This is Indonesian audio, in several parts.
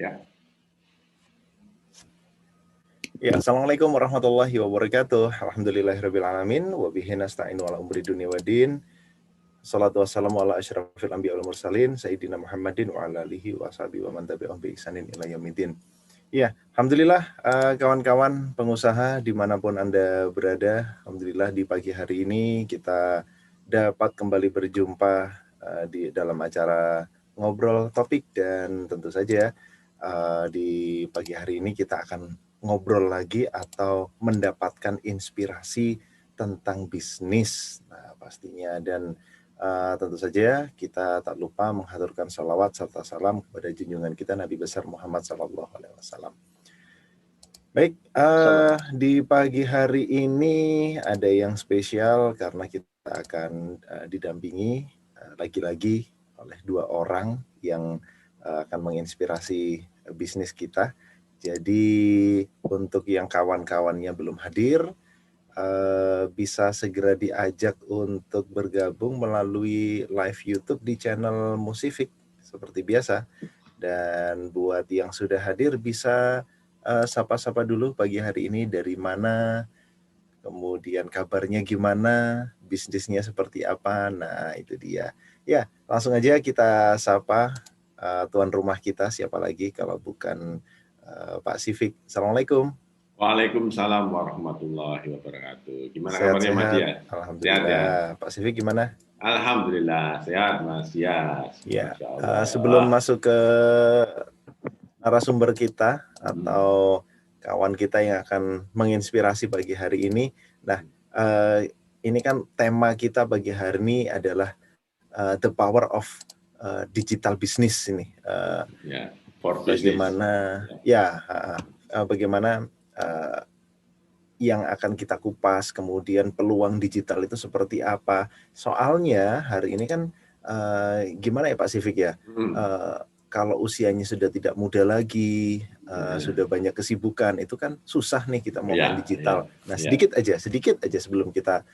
Ya. Ya, Assalamualaikum warahmatullahi wabarakatuh. Alhamdulillahirabbil alamin wa bihi nasta'inu ala umri dunya waddin. Shalatu wassalamu ala asyrafil anbiya wal mursalin sayyidina Muhammadin wa ala alihi wa sahbihi wa man tabi'ahum bi ihsanin ila yaumiddin. Ya, alhamdulillah kawan-kawan pengusaha dimanapun Anda berada, alhamdulillah di pagi hari ini kita dapat kembali berjumpa di dalam acara ngobrol topik, dan tentu saja di pagi hari ini kita akan ngobrol lagi atau mendapatkan inspirasi tentang bisnis. Nah, pastinya, dan tentu saja kita tak lupa menghaturkan salawat serta salam kepada junjungan kita Nabi besar Muhammad SAW. Baik, di pagi hari ini ada yang spesial karena kita akan didampingi lagi-lagi oleh dua orang yang akan menginspirasi bisnis kita. Jadi untuk yang kawan-kawannya belum hadir, bisa segera diajak untuk bergabung melalui live YouTube di channel Musifik seperti biasa. Dan buat yang sudah hadir bisa sapa-sapa dulu pagi hari ini, dari mana, kemudian kabarnya gimana, bisnisnya seperti apa. Nah, itu dia. Ya, langsung aja kita sapa tuan rumah kita, siapa lagi kalau bukan Pak Sifik. Assalamualaikum. Waalaikumsalam warahmatullahi wabarakatuh. Gimana Sehat, kabarnya Mas Dias? Alhamdulillah. Sehat, ya? Pak Sifik gimana? Alhamdulillah sehat Mas Dias. Ya, sebelum masuk ke narasumber kita atau kawan kita yang akan menginspirasi pagi hari ini. Nah, ini kan tema kita pagi hari ini adalah the power of digital business ini. Bagaimana bagaimana yang akan kita kupas, kemudian peluang digital itu seperti apa. Soalnya hari ini kan gimana ya Pak Sifik ya, kalau usianya sudah tidak muda lagi, sudah banyak kesibukan, itu kan susah nih kita mau main digital. Nah, sedikit aja sebelum kita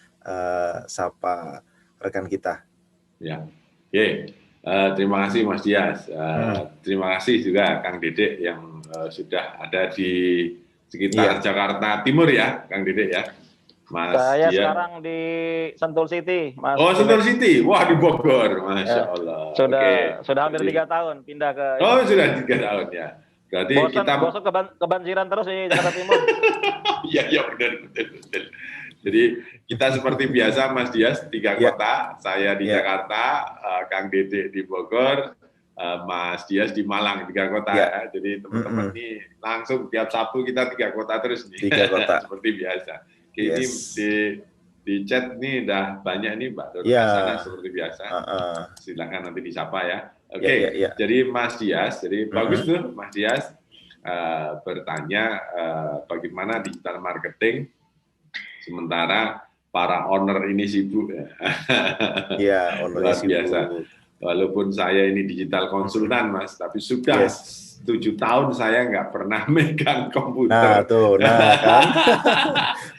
sapa rekan kita. Ya, terima kasih Mas Dias. Terima kasih juga Kang Dedek yang sudah ada di sekitar Jakarta Timur ya, Kang Dedek ya. Mas saya Dias sekarang di Sentul City, Mas. Oh, Sentul City. Wah, di Bogor. Masya Allah. Sudah hampir 3 tahun pindah ke. Oh, sudah 3 tahun ya. Berarti bosan kebanjiran terus di Jakarta Timur. Iya, benar. Jadi kita seperti biasa Mas Dias 3 kota, saya di Jakarta, Kang Dedek di Bogor, Mas Dias di Malang, 3 kota. Jadi teman-teman ini langsung tiap Sabtu kita 3 kota terus nih. 3 kota. Seperti biasa. Ini di chat nih udah banyak nih Mbak Dorona seperti biasa. Silakan nanti disapa ya. Oke. Jadi Mas Dias, bagus tuh Mas Dias bertanya bagaimana digital marketing sementara para owner ini sibuk ya. Iya, owner biasa. Walaupun saya ini digital konsultan Mas, tapi sudah 7 tahun saya nggak pernah megang komputer. Nah kan.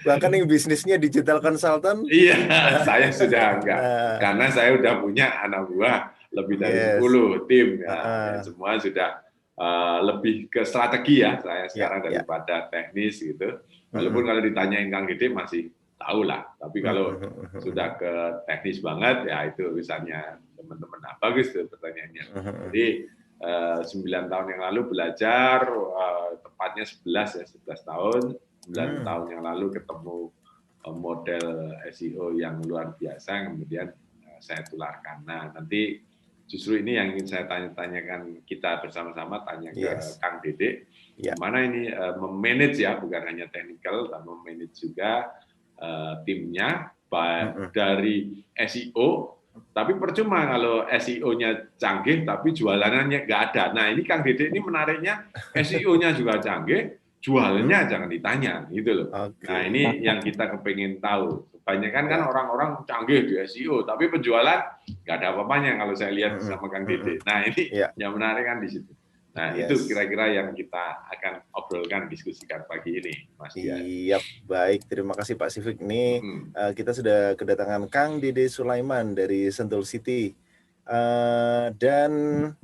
Bahkan yang bisnisnya digital konsultan. Iya, saya sudah enggak. Karena saya udah punya anak buah lebih dari 10 tim ya. Semua sudah lebih ke strategi ya saya sekarang daripada teknis gitu. Walaupun kalau ditanyain Kang Dedek masih tahu lah, tapi kalau sudah ke teknis banget ya itu urusannya teman-teman. Nah, bagus tuh pertanyaannya. Jadi 9 tahun yang lalu belajar, tepatnya 11 tahun, 9 tahun yang lalu ketemu model SEO yang luar biasa, kemudian saya tularkan. Nah, nanti justru ini yang ingin saya tanya-tanyakan kita bersama-sama, tanya ke Kang Dedek, gimana ini memanage ya, bukan hanya technical, tapi memanage juga timnya dari SEO, tapi percuma kalau SEO-nya canggih, tapi jualannya nggak ada. Nah, ini Kang Dedek ini menariknya, SEO-nya juga canggih, jualannya jangan ditanya, gitu loh. Nah, ini yang kita kepengen tahu. Kebanyakan kan orang-orang canggih di SEO, tapi penjualan nggak ada apa-apanya kalau saya lihat sama Kang Dedek. Nah, ini yang menarik kan di situ. Nah, itu kira-kira yang kita akan obrolkan, diskusikan pagi ini, Mas Dias. Iya, baik. Terima kasih Pak Sifik. Ini kita sudah kedatangan Kang Dedek Sulaiman dari Sentul City. Dan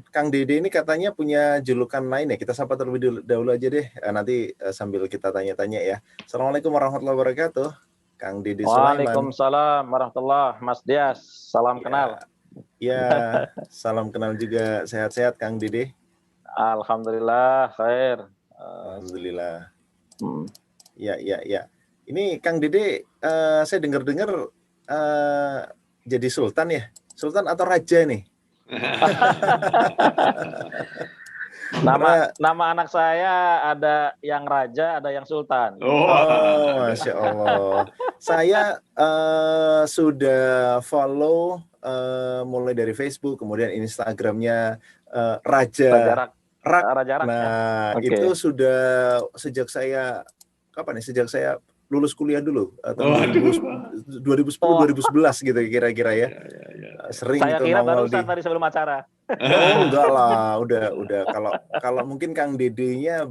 Kang Dede ini katanya punya julukan lain ya. Kita sapa terlebih dahulu aja deh. Nanti sambil kita tanya-tanya ya. Assalamualaikum warahmatullahi wabarakatuh. Kang Dede Sulaiman. Waalaikumsalam warahmatullahi. Mas Dias, salam kenal. Ya, salam kenal juga. Sehat-sehat Kang Dede. Alhamdulillah, khair. Alhamdulillah. Ya. Ini Kang Dede, saya dengar-dengar jadi sultan ya? Sultan atau raja nih? Nama anak saya ada yang raja, ada yang sultan. Oh, Masya Allah. Saya sudah follow mulai dari Facebook, kemudian Instagramnya Raja Rak. Nah, itu sudah sejak saya kapan ya? Sejak saya lulus kuliah dulu tahun 2010-2011 gitu kira-kira ya. Sering saya itu kira nongol barusan tadi sebelum acara. Oh enggak lah, udah kalau mungkin Kang Dede-nya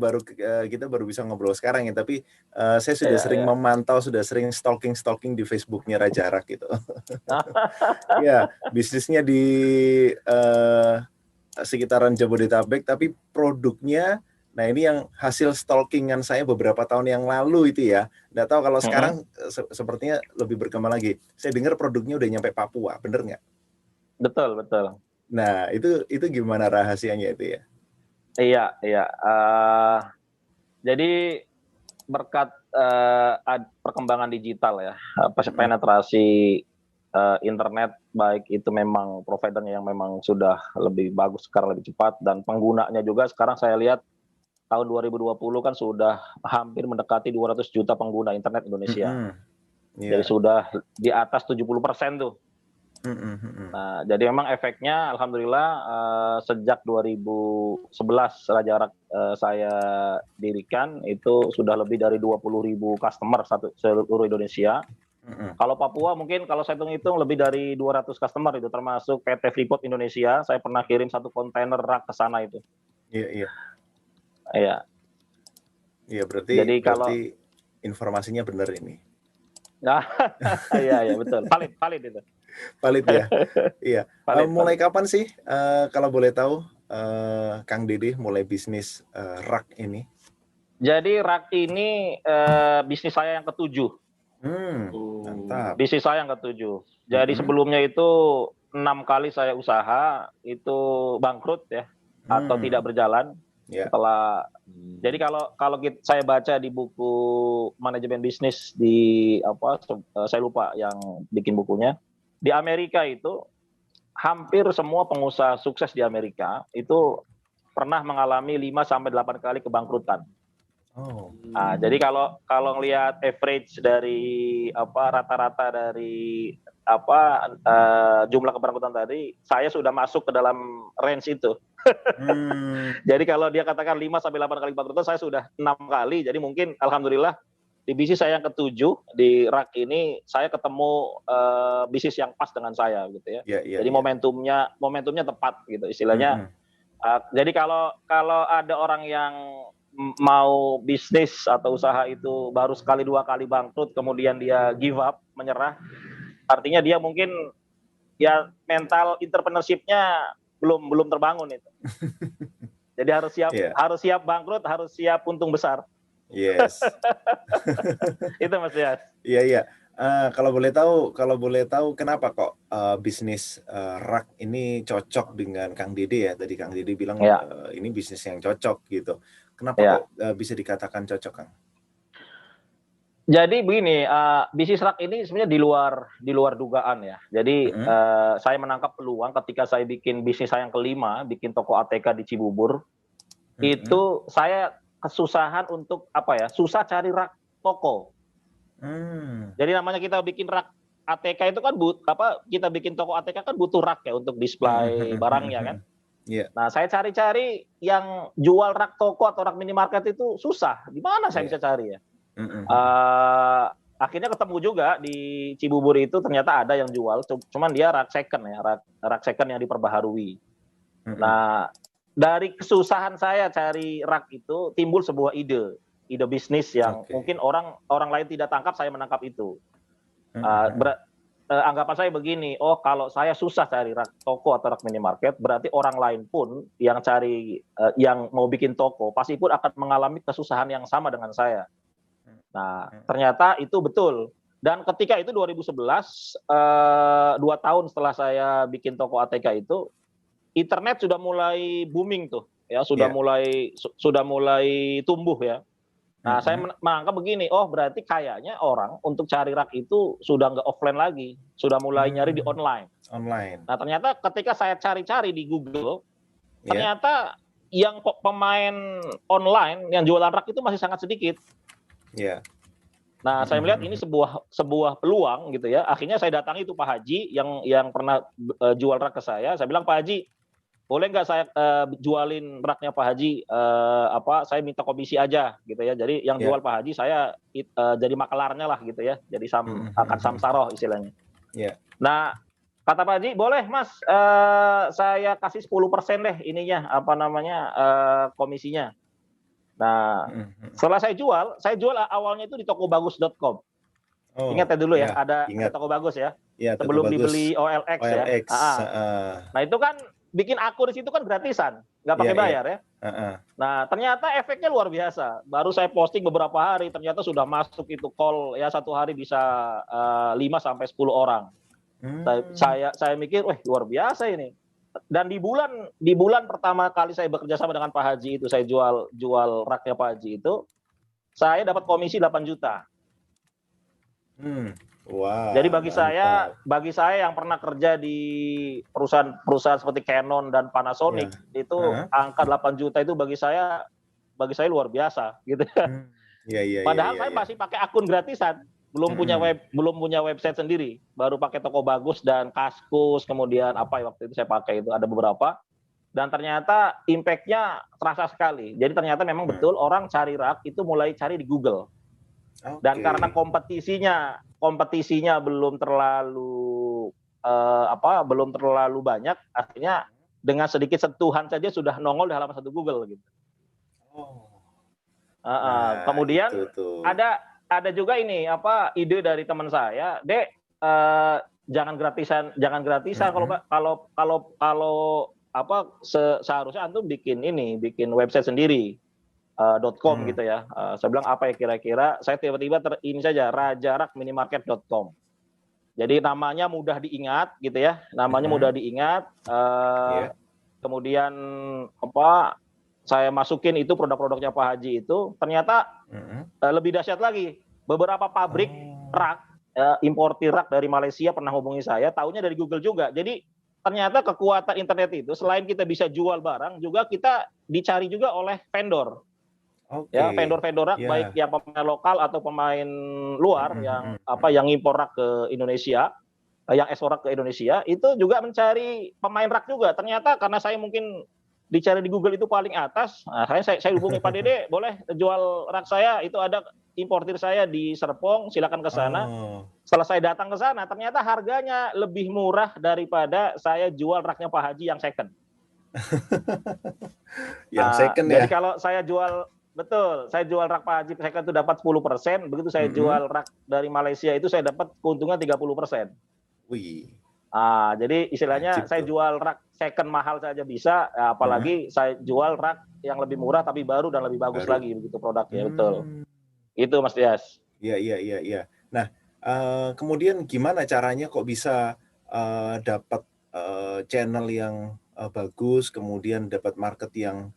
kita baru bisa ngobrol sekarang ya, tapi saya sudah sering memantau, sudah sering stalking di Facebooknya Raja Rak gitu. Ya, bisnisnya di sekitaran Jabodetabek, tapi produknya, nah ini yang hasil stalkingan saya beberapa tahun yang lalu itu ya. Nggak tahu kalau sekarang sepertinya lebih berkembang lagi. Saya dengar produknya udah nyampe Papua, bener nggak? Betul. Nah, itu gimana rahasianya itu ya? Iya. Jadi berkat perkembangan digital ya, penetrasi internet, baik itu memang providernya yang memang sudah lebih bagus sekarang, lebih cepat, dan penggunanya juga sekarang saya lihat tahun 2020 kan sudah hampir mendekati 200 juta pengguna internet Indonesia. Jadi sudah di atas 70% tuh. Nah, jadi memang efeknya alhamdulillah sejak 2011 Raja Rak saya dirikan itu sudah lebih dari 20.000 customer seluruh Indonesia. Kalau Papua mungkin kalau saya hitung lebih dari 200 customer itu, termasuk PT Freeport Indonesia. Saya pernah kirim 1 kontainer rak ke sana itu. Iya. Iya, berarti informasinya benar ini. Iya betul. Valid itu. Valid ya. Iya. Mulai kapan sih kalau boleh tahu Kang Dede mulai bisnis rak ini? Jadi rak ini bisnis saya yang ke-7. Mantap. Bisnis saya yang ke-7. Jadi sebelumnya itu 6 kali saya usaha itu bangkrut ya, atau tidak berjalan. Jadi kalau saya baca di buku manajemen bisnis saya lupa yang bikin bukunya, di Amerika itu hampir semua pengusaha sukses di Amerika itu pernah mengalami 5-8 kali kebangkrutan. Jadi kalau ngelihat average dari rata-rata dari jumlah kebangkrutan tadi, saya sudah masuk ke dalam range itu. Jadi kalau dia katakan 5-8 kali kebangkrutan, saya sudah 6 kali. Jadi mungkin alhamdulillah di bisnis saya yang ke-7 di rak ini saya ketemu bisnis yang pas dengan saya gitu ya. Jadi momentumnya tepat gitu istilahnya. Jadi kalau ada orang yang mau bisnis atau usaha itu baru sekali 2 kali bangkrut kemudian dia give up, menyerah, artinya dia mungkin ya mental entrepreneurship-nya belum terbangun itu. Jadi harus siap bangkrut, harus siap untung besar. Yes. Itu Mas Dias. Iya. Kalau boleh tahu kenapa kok bisnis rak ini cocok dengan Kang Dede ya? Tadi Kang Dede bilang ini bisnis yang cocok gitu. Kenapa kok bisa dikatakan cocok, Kang? Jadi begini, bisnis rak ini sebenarnya di luar dugaan ya. Jadi saya menangkap peluang ketika saya bikin bisnis saya yang kelima, bikin toko ATK di Cibubur. Itu saya kesusahan untuk susah cari rak toko. Jadi namanya kita bikin rak ATK itu kan kita bikin toko ATK kan butuh rak ya untuk display barangnya kan. Nah, saya cari-cari yang jual rak toko atau rak minimarket itu susah. Di mana saya bisa cari ya? Akhirnya ketemu juga di Cibubur itu, ternyata ada yang jual, cuman dia rak second ya, rak second yang diperbaharui. Nah, dari kesusahan saya cari rak itu timbul sebuah ide bisnis yang mungkin orang lain tidak tangkap, saya menangkap itu. anggapan saya begini, oh kalau saya susah cari rak toko atau rak minimarket, berarti orang lain pun yang cari, yang mau bikin toko, pasti pun akan mengalami kesusahan yang sama dengan saya. Nah, ternyata itu betul. Dan ketika itu 2011, 2 tahun setelah saya bikin toko ATK itu, internet sudah mulai booming tuh, ya sudah mulai tumbuh ya. Nah, saya menganggap begini, oh berarti kayaknya orang untuk cari rak itu sudah nggak offline lagi, sudah mulai nyari di online. Nah, ternyata ketika saya cari-cari di Google, ternyata yang pemain online yang jualan rak itu masih sangat sedikit. Nah, saya melihat ini sebuah peluang gitu ya. Akhirnya saya datangi itu Pak Haji yang pernah jual rak ke saya. Saya bilang, Pak Haji, boleh nggak saya jualin raknya Pak Haji, saya minta komisi aja gitu ya. Jadi yang jual Pak Haji saya jadi makelarnya lah gitu ya. Jadi akan samsaroh istilahnya. Nah, kata Pak Haji, boleh Mas, saya kasih 10% deh ininya, komisinya. Nah, setelah saya jual awalnya itu di tokobagus.com. Ingat ya dulu ya, ada Toko Bagus ya. Sebelum dibeli OLX ya. Nah, itu kan bikin akun di situ kan gratisan, nggak pakai bayar ya. Nah, ternyata efeknya luar biasa. Baru saya posting beberapa hari, ternyata sudah masuk itu call ya, satu hari bisa 5-10 orang. Saya mikir, wah luar biasa ini. Dan di bulan pertama kali saya bekerja sama dengan Pak Haji itu, saya jual raknya Pak Haji itu, saya dapat komisi 8 juta. Wow, jadi bagi saya yang pernah kerja di perusahaan seperti Canon dan Panasonic itu angka 8 juta itu bagi saya luar biasa gitu. Padahal saya masih pakai akun gratisan, belum punya website sendiri, baru pakai Toko Bagus dan Kaskus, kemudian waktu itu saya pakai itu ada beberapa, dan ternyata impact-nya terasa sekali. Jadi ternyata memang betul orang cari rak itu mulai cari di Google. Dan karena kompetisinya belum terlalu banyak, akhirnya dengan sedikit sentuhan saja sudah nongol di halaman 1 Google gitu. Kemudian ada juga ini ide dari teman saya, Dek, jangan gratisan kalau seharusnya antum bikin website sendiri. .com gitu ya. Saya bilang apa ya kira-kira, saya tiba-tiba ini saja, rajarakminimarket.com. Jadi namanya mudah diingat gitu ya, kemudian saya masukin itu produk-produknya Pak Haji itu, ternyata lebih dahsyat lagi, beberapa pabrik rak, importir rak dari Malaysia pernah hubungi saya, taunya dari Google juga. Jadi ternyata kekuatan internet itu selain kita bisa jual barang, juga kita dicari juga oleh vendor. Ya, vendor-vendor rak, baik yang pemain lokal atau pemain luar yang impor rak ke Indonesia, yang ekspor rak ke Indonesia, itu juga mencari pemain rak juga. Ternyata karena saya mungkin dicari di Google itu paling atas, nah, saya hubungi Pak Dede, boleh jual rak saya, itu ada importir saya di Serpong, silakan ke sana. Setelah saya datang ke sana, ternyata harganya lebih murah daripada saya jual raknya Pak Haji yang second. Jadi kalau saya jual rak Pak Haji second itu dapat 10%, begitu saya jual rak dari Malaysia itu saya dapat keuntungan 30%. Jadi istilahnya saya jual rak second mahal saja bisa, apalagi saya jual rak yang lebih murah tapi baru dan lebih bagus lagi begitu produknya. Betul. Itu Mas Dias. Iya. Nah, kemudian gimana caranya kok bisa dapat channel yang bagus, kemudian dapat market yang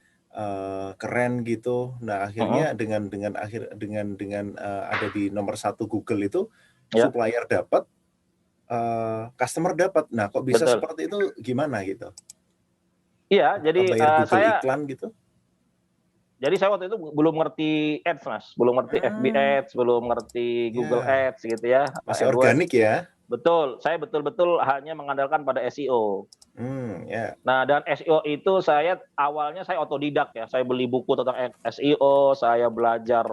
keren gitu. Nah, akhirnya dengan ada di nomor 1 Google itu, supplier dapat, customer dapat. Nah, kok bisa seperti itu, gimana gitu? Iya, jadi bayar Google iklan gitu? Jadi saya waktu itu belum ngerti ads, Mas, belum ngerti FB ads, belum ngerti Google ads gitu ya. Masih organik ya? Betul, saya betul-betul hanya mengandalkan pada SEO. Nah, dan SEO itu awalnya saya otodidak ya. Saya beli buku tentang SEO, saya belajar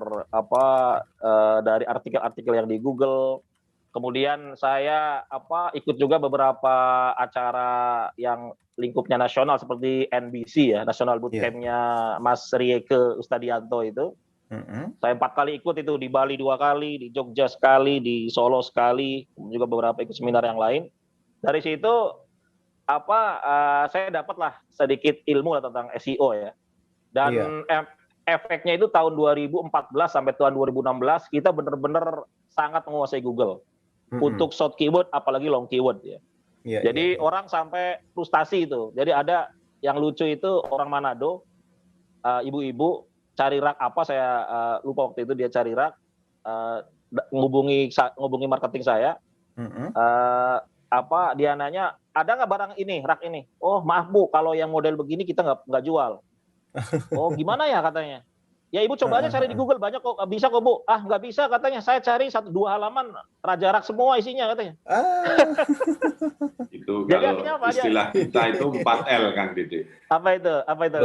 dari artikel-artikel yang di Google. Kemudian saya ikut juga beberapa acara yang lingkupnya nasional seperti NBC ya, National Bootcamp-nya Mas Rieke Ustadianto itu. Saya 4 kali ikut itu, di Bali 2 kali, di Jogja sekali, di Solo sekali, juga beberapa ikut seminar yang lain. Dari situ saya dapatlah sedikit ilmu tentang SEO ya. Dan efeknya itu tahun 2014 sampai tahun 2016 kita benar-benar sangat menguasai Google untuk short keyword apalagi long keyword ya. Jadi orang sampai frustasi itu. Jadi ada yang lucu itu orang Manado, ibu-ibu cari rak apa saya lupa waktu itu dia cari rak, ngubungi marketing saya, dia nanya ada nggak barang ini rak ini? Oh maaf Bu, kalau yang model begini kita nggak jual. Oh gimana ya katanya? Ya ibu coba aja cari di Google banyak kok, bisa kok Bu. Ah nggak bisa katanya, saya cari 1-2 halaman raja rak semua isinya katanya. Itu jadi kalau apa, istilah kita itu 4L Kang Dede. Apa itu?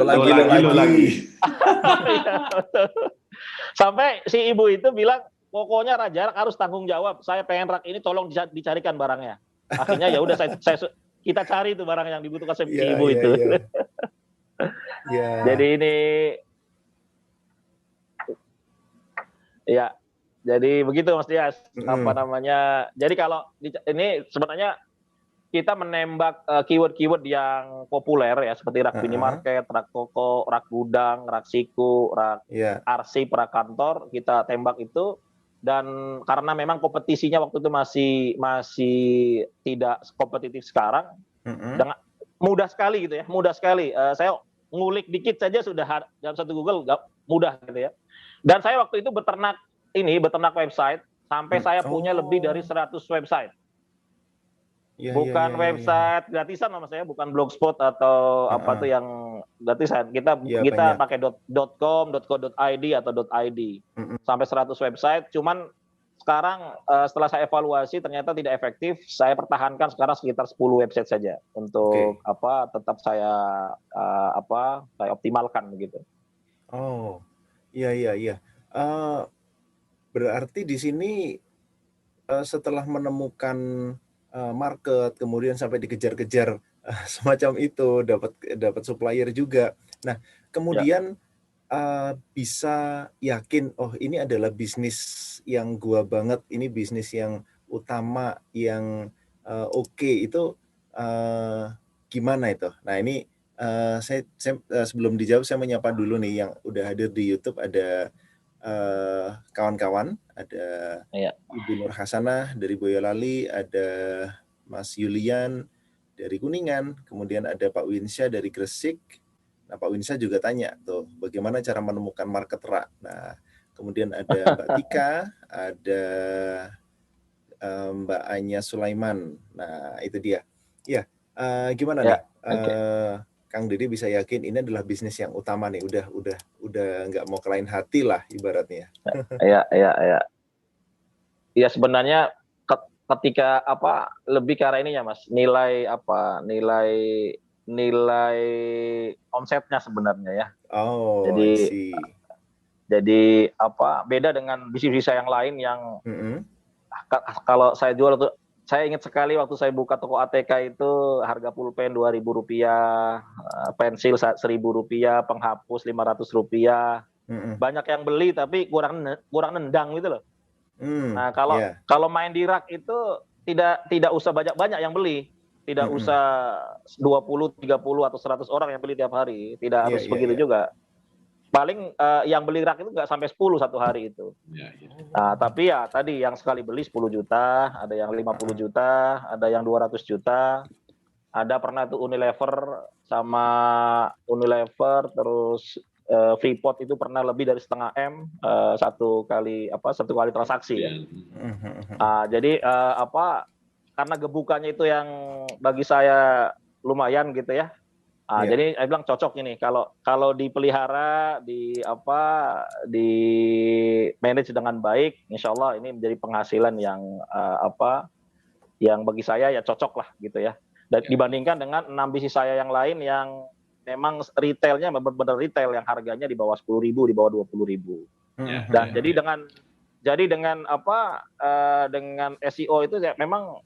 Lo lagi. Sampai si ibu itu bilang pokoknya raja rak harus tanggung jawab. Saya pengen rak ini tolong dicarikan barangnya. Akhirnya ya udah kita cari itu barang yang dibutuhkan si ibu itu. Jadi ini ya, jadi begitu Mas Dias. Jadi kalau ini sebenarnya kita menembak keyword-keyword yang populer ya, seperti rak minimarket, rak toko, rak gudang, rak siku, rak arsip, rak kantor, kita tembak itu. Dan karena memang kompetisinya waktu itu masih tidak kompetitif sekarang, dengan mudah sekali gitu ya, mudah sekali. Saya ngulik dikit saja sudah dalam satu Google, mudah gitu ya. Dan saya waktu itu beternak website sampai saya punya lebih dari 100 website. Bukan website gratisan nama saya, bukan blogspot atau apa tuh yang gratisan. Kita pakai .com, .co.id atau .id. Sampai 100 website. Cuman sekarang setelah saya evaluasi ternyata tidak efektif. Saya pertahankan sekarang sekitar 10 website saja untuk tetap saya saya optimalkan begitu. Oh. Iya. Berarti di sini setelah menemukan market, kemudian sampai dikejar-kejar semacam itu, dapat supplier juga. Nah, kemudian bisa yakin, oh ini adalah bisnis yang gua banget, ini bisnis yang utama, yang oke. Itu gimana itu? Nah ini saya sebelum dijawab saya menyapa dulu nih yang udah hadir di YouTube. Ada kawan-kawan, ada Ibu Nur Hasanah dari Boyolali, ada Mas Yulian dari Kuningan, kemudian ada Pak Winsya dari Gresik. Nah Pak Winsya juga tanya tuh bagaimana cara menemukan market rak. Nah kemudian ada Mbak Tika, ada Mbak Anya Sulaiman. Nah itu dia. Ya, gimana nih? Kang Dede bisa yakin ini adalah bisnis yang utama nih, udah nggak mau ke lain hati lah ibaratnya. Iya. Ya sebenarnya ketika lebih ke arah ininya Mas, nilai omsetnya sebenarnya ya. Oh, jadi beda dengan bisnis yang lain yang kalau saya jual tuh. Saya ingat sekali waktu saya buka toko ATK itu harga pulpen Rp2.000, pensil Rp1.000, penghapus Rp500. Banyak yang beli tapi kurang nendang gitu loh. Nah kalau main di rak itu tidak usah banyak yang beli, tidak usah 20, 30 atau 100 orang yang beli tiap hari, tidak harus begitu juga. Paling yang beli rak itu nggak sampai 10 satu hari itu. Nah, tapi ya tadi yang sekali beli 10 juta, ada yang 50 juta, ada yang 200 juta. Ada pernah tuh Unilever terus Freeport itu pernah lebih dari 0,5 M satu kali transaksi ya. Jadi karena gebukannya itu yang bagi saya lumayan gitu ya. Jadi saya bilang cocok ini kalau dipelihara, di manage dengan baik, insya Allah ini menjadi penghasilan yang yang bagi saya ya cocok lah gitu ya. Dan dibandingkan dengan 6 bisnis saya yang lain yang memang retailnya benar-benar retail yang harganya di bawah 10.000, di bawah 20.000. Dan jadi dengan dengan SEO itu ya memang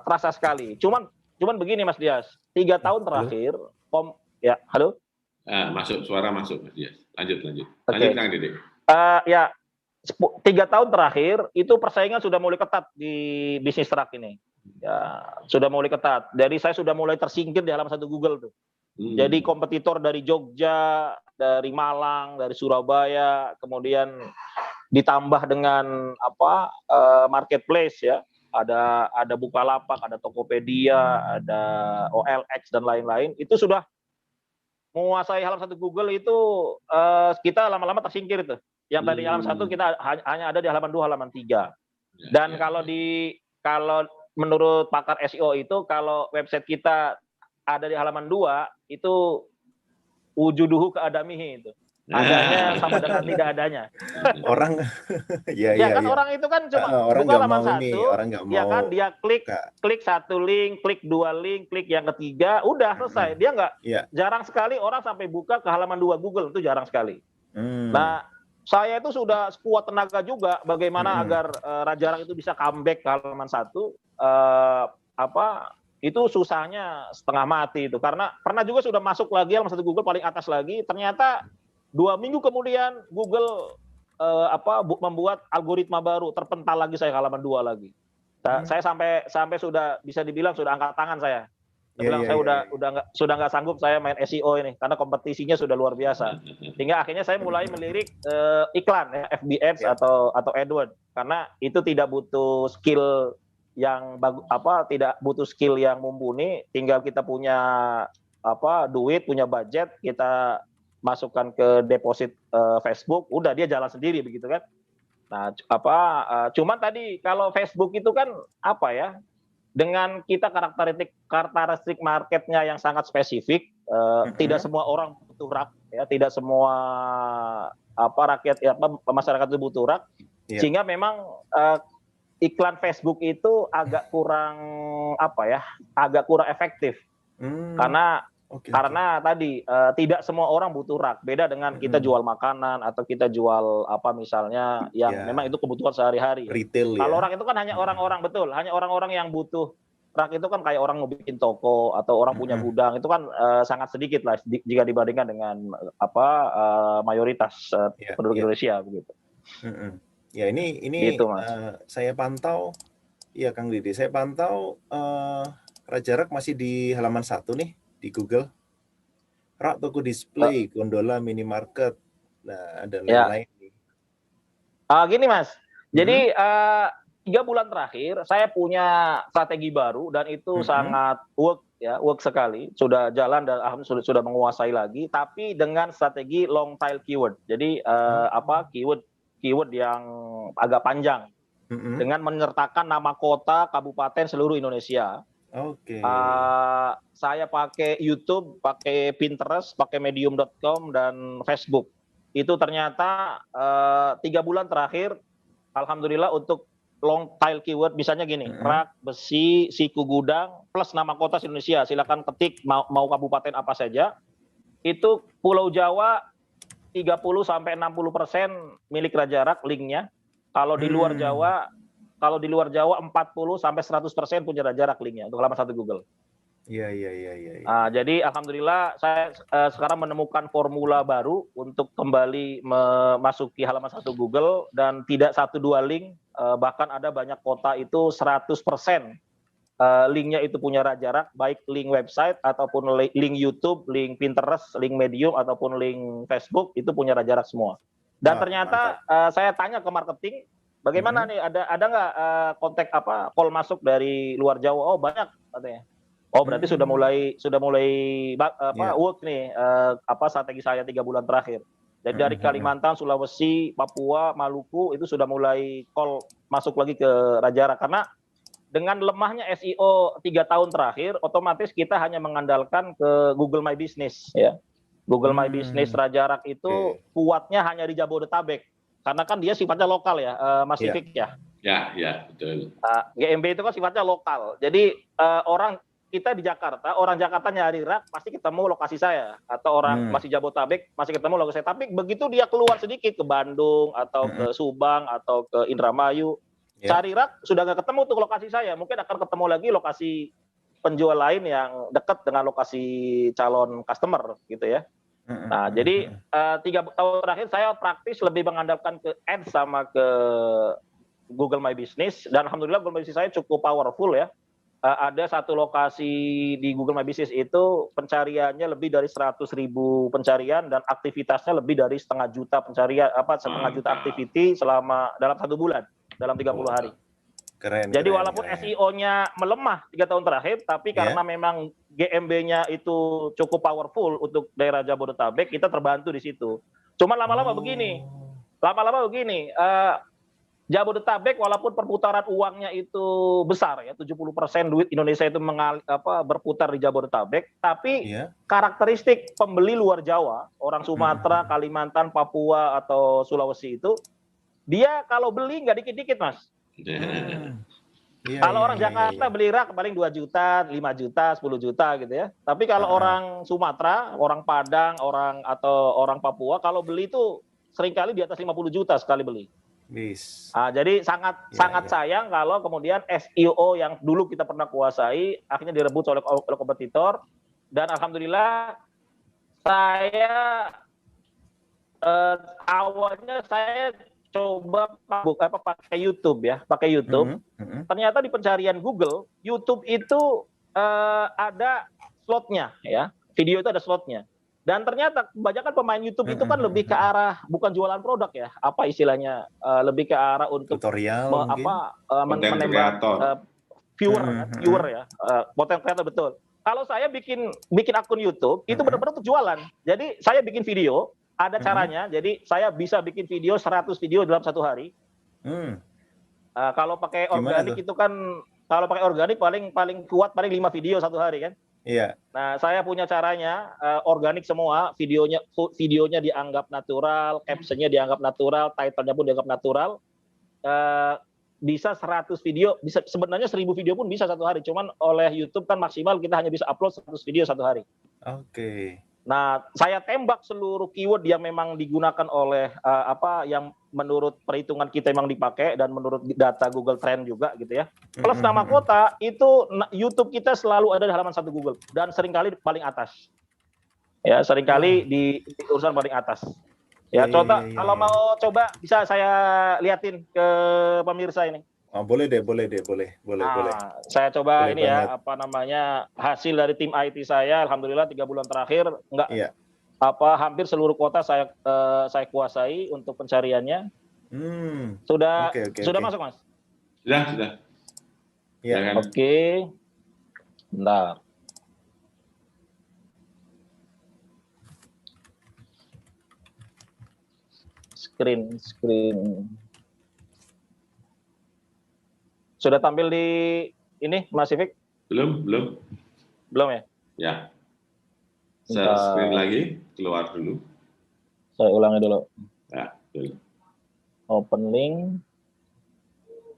terasa sekali. Cuman begini Mas Dias, 3 tahun terakhir. Halo? Suara masuk Mas Dias. Lanjut Kang Dede. Ya 3 tahun terakhir itu persaingan sudah mulai ketat di bisnis truk ini. Ya, sudah mulai ketat. Jadi saya sudah mulai tersingkir di halaman 1 Google tuh. Jadi kompetitor dari Jogja, dari Malang, dari Surabaya, kemudian ditambah dengan marketplace ya. Ada Bukalapak, ada Tokopedia, ada OLX dan lain-lain. Itu sudah menguasai halaman 1 Google itu kita lama-lama tersingkir itu. Yang tadi halaman 1 kita hanya ada di halaman 2, halaman 3. Dan kalau menurut pakar SEO itu kalau website kita ada di halaman 2 itu wujuduhu keadamihi itu. Adanya sama dengan tidak adanya. Orang kan orang itu kan cuma orang buka halaman 1, ya kan dia klik 1 link, klik 2 link, klik yang ketiga, udah selesai. Dia nggak jarang sekali orang sampai buka ke halaman 2 Google, itu jarang sekali. Nah, saya itu sudah sekuat tenaga juga bagaimana agar Raja Rak itu bisa comeback ke halaman 1. Itu susahnya setengah mati itu, karena pernah juga sudah masuk lagi halaman 1 Google paling atas lagi, ternyata 2 minggu kemudian Google membuat algoritma baru, terpental lagi saya halaman 2 lagi. Saya sampai sudah bisa dibilang sudah angkat tangan saya. Saya sudah nggak sanggup saya main SEO ini karena kompetisinya sudah luar biasa. Sehingga akhirnya saya mulai melirik iklan ya, FB Ads atau AdWords, karena itu tidak butuh skill yang tidak butuh skill yang mumpuni, tinggal kita punya duit, punya budget, kita masukkan ke deposit Facebook, udah dia jalan sendiri begitu kan. Nah, cuman tadi kalau Facebook itu kan dengan kita karakteristik marketnya yang sangat spesifik, tidak semua orang butuh rak ya, tidak semua masyarakat itu butuh rak, sehingga memang iklan Facebook itu agak kurang efektif. Karena tadi tidak semua orang butuh rak. Beda dengan kita jual makanan atau kita jual misalnya yang memang itu kebutuhan sehari-hari. Retail. Kalau rak itu kan hanya orang-orang yang butuh rak, itu kan kayak orang mau bikin toko atau orang punya gudang, itu kan sangat sedikit lah jika dibandingkan dengan mayoritas penduduk Indonesia begitu. Ya ini gitu, saya pantau ya Kang Didi, saya pantau Raja Rak masih di halaman 1 nih di Google. Rak toko display, gondola, minimarket, nah dan lain-lain. Gini Mas, jadi 3 bulan terakhir saya punya strategi baru dan itu sangat work sekali, sudah jalan dan alhamdulillah sudah menguasai lagi, tapi dengan strategi long tail keyword. Jadi keyword yang agak panjang dengan menyertakan nama kota, kabupaten seluruh Indonesia. Saya pakai YouTube, pakai Pinterest, pakai medium.com dan Facebook. Itu ternyata 3 bulan terakhir alhamdulillah untuk long tail keyword misalnya gini, rak, besi, siku gudang plus nama kota Indonesia, silakan ketik mau kabupaten apa saja. Itu Pulau Jawa 30-60% milik Raja Rak linknya. Kalau di luar Jawa 40-100% punya Raja Rak linknya untuk halaman 1 Google. Iya. Jadi alhamdulillah saya sekarang menemukan formula baru untuk kembali memasuki halaman 1 Google dan tidak 1-2 link, bahkan ada banyak kota itu 100% linknya itu punya Raja Rak, baik link website ataupun link YouTube, link Pinterest, link Medium ataupun link Facebook itu punya Raja Rak semua. Dan ternyata saya tanya ke marketing, bagaimana nih, ada nggak kontak call masuk dari luar Jawa? Oh banyak katanya. Oh berarti sudah mulai work nih strategi saya 3 bulan terakhir. Jadi dari Kalimantan, Sulawesi, Papua, Maluku itu sudah mulai call masuk lagi ke Raja Rak, karena dengan lemahnya SEO 3 tahun terakhir, otomatis kita hanya mengandalkan ke Google My Business ya. Google My Business Raja Rak itu kuatnya hanya di Jabodetabek, karena kan dia sifatnya lokal ya, Mas Sifik ya. Ya betul. GMB itu kan sifatnya lokal. Jadi kita di Jakarta, orang Jakarta nyari rak pasti ketemu lokasi saya, atau orang masih Jabodetabek masih ketemu lokasi saya. Tapi begitu dia keluar sedikit ke Bandung atau ke Subang atau ke Indramayu, cari rak sudah nggak ketemu tuh lokasi saya. Mungkin akan ketemu lagi lokasi penjual lain yang dekat dengan lokasi calon customer gitu ya. Nah, jadi 3 tahun terakhir saya praktis lebih mengandalkan ke Ads sama ke Google My Business, dan alhamdulillah Google My Business saya cukup powerful ya. Ada satu lokasi di Google My Business itu pencariannya lebih dari 100.000 pencarian dan aktivitasnya lebih dari 500.000 pencarian, 500.000 activity dalam 1 bulan, dalam 30 hari. Keren. Jadi walaupun SEO-nya melemah 3 tahun terakhir, tapi karena memang GMB-nya itu cukup powerful untuk daerah Jabodetabek, kita terbantu di situ. Cuma lama-lama begini, Jabodetabek walaupun perputaran uangnya itu besar ya, 70% duit Indonesia itu berputar di Jabodetabek, tapi karakteristik pembeli luar Jawa, orang Sumatera, Kalimantan, Papua atau Sulawesi itu, dia kalau beli nggak dikit-dikit, Mas. Kalau orang Jakarta beli rak paling 2 juta, 5 juta, 10 juta gitu ya. Tapi kalau orang Sumatera, orang Padang, orang Papua, kalau beli itu seringkali di atas 50 juta sekali beli. Jadi sangat sayang kalau kemudian SEO yang dulu kita pernah kuasai akhirnya direbut oleh kompetitor. Dan alhamdulillah saya awalnya saya coba pakai YouTube ya, Ternyata di pencarian Google, YouTube itu ada slotnya ya, video itu ada slotnya. Dan ternyata kebanyakan pemain YouTube itu kan lebih ke arah bukan jualan produk ya, apa istilahnya, lebih ke arah untuk tutorial menembak viewer ya, konten kreator, betul. Kalau saya bikin akun YouTube itu benar-benar untuk jualan. Jadi saya bikin video, ada caranya. Jadi saya bisa bikin video 100 video dalam 1 hari. Kalau pakai organik itu kan, kalau pakai organik paling kuat paling 5 video 1 hari kan. Iya. Nah, saya punya caranya, organik semua, videonya dianggap natural, captionnya dianggap natural, title-nya pun dianggap natural. Bisa 100 video, bisa sebenarnya 1000 video pun bisa 1 hari. Cuman oleh YouTube kan maksimal kita hanya bisa upload 100 video 1 hari. Oke. Nah, saya tembak seluruh keyword yang memang digunakan oleh yang menurut perhitungan kita memang dipakai dan menurut data Google Trend juga gitu ya. Plus nama kota itu YouTube kita selalu ada di halaman 1 Google dan seringkali paling atas. Ya, seringkali di urusan paling atas. Ya, contoh kalau mau coba bisa saya liatin ke pemirsa ini. Boleh. Saya coba boleh ini banget. Ya, hasil dari tim IT saya, alhamdulillah 3 bulan terakhir hampir seluruh kota saya kuasai untuk pencariannya. Sudah masuk, Mas? Sudah. Ya. Oke. Bentar. Screen. Sudah tampil di ini, Mas Sifik? Belum ya? Ya. Share screen lagi, keluar dulu. Saya ulangi dulu. Ya, dulu. Open link.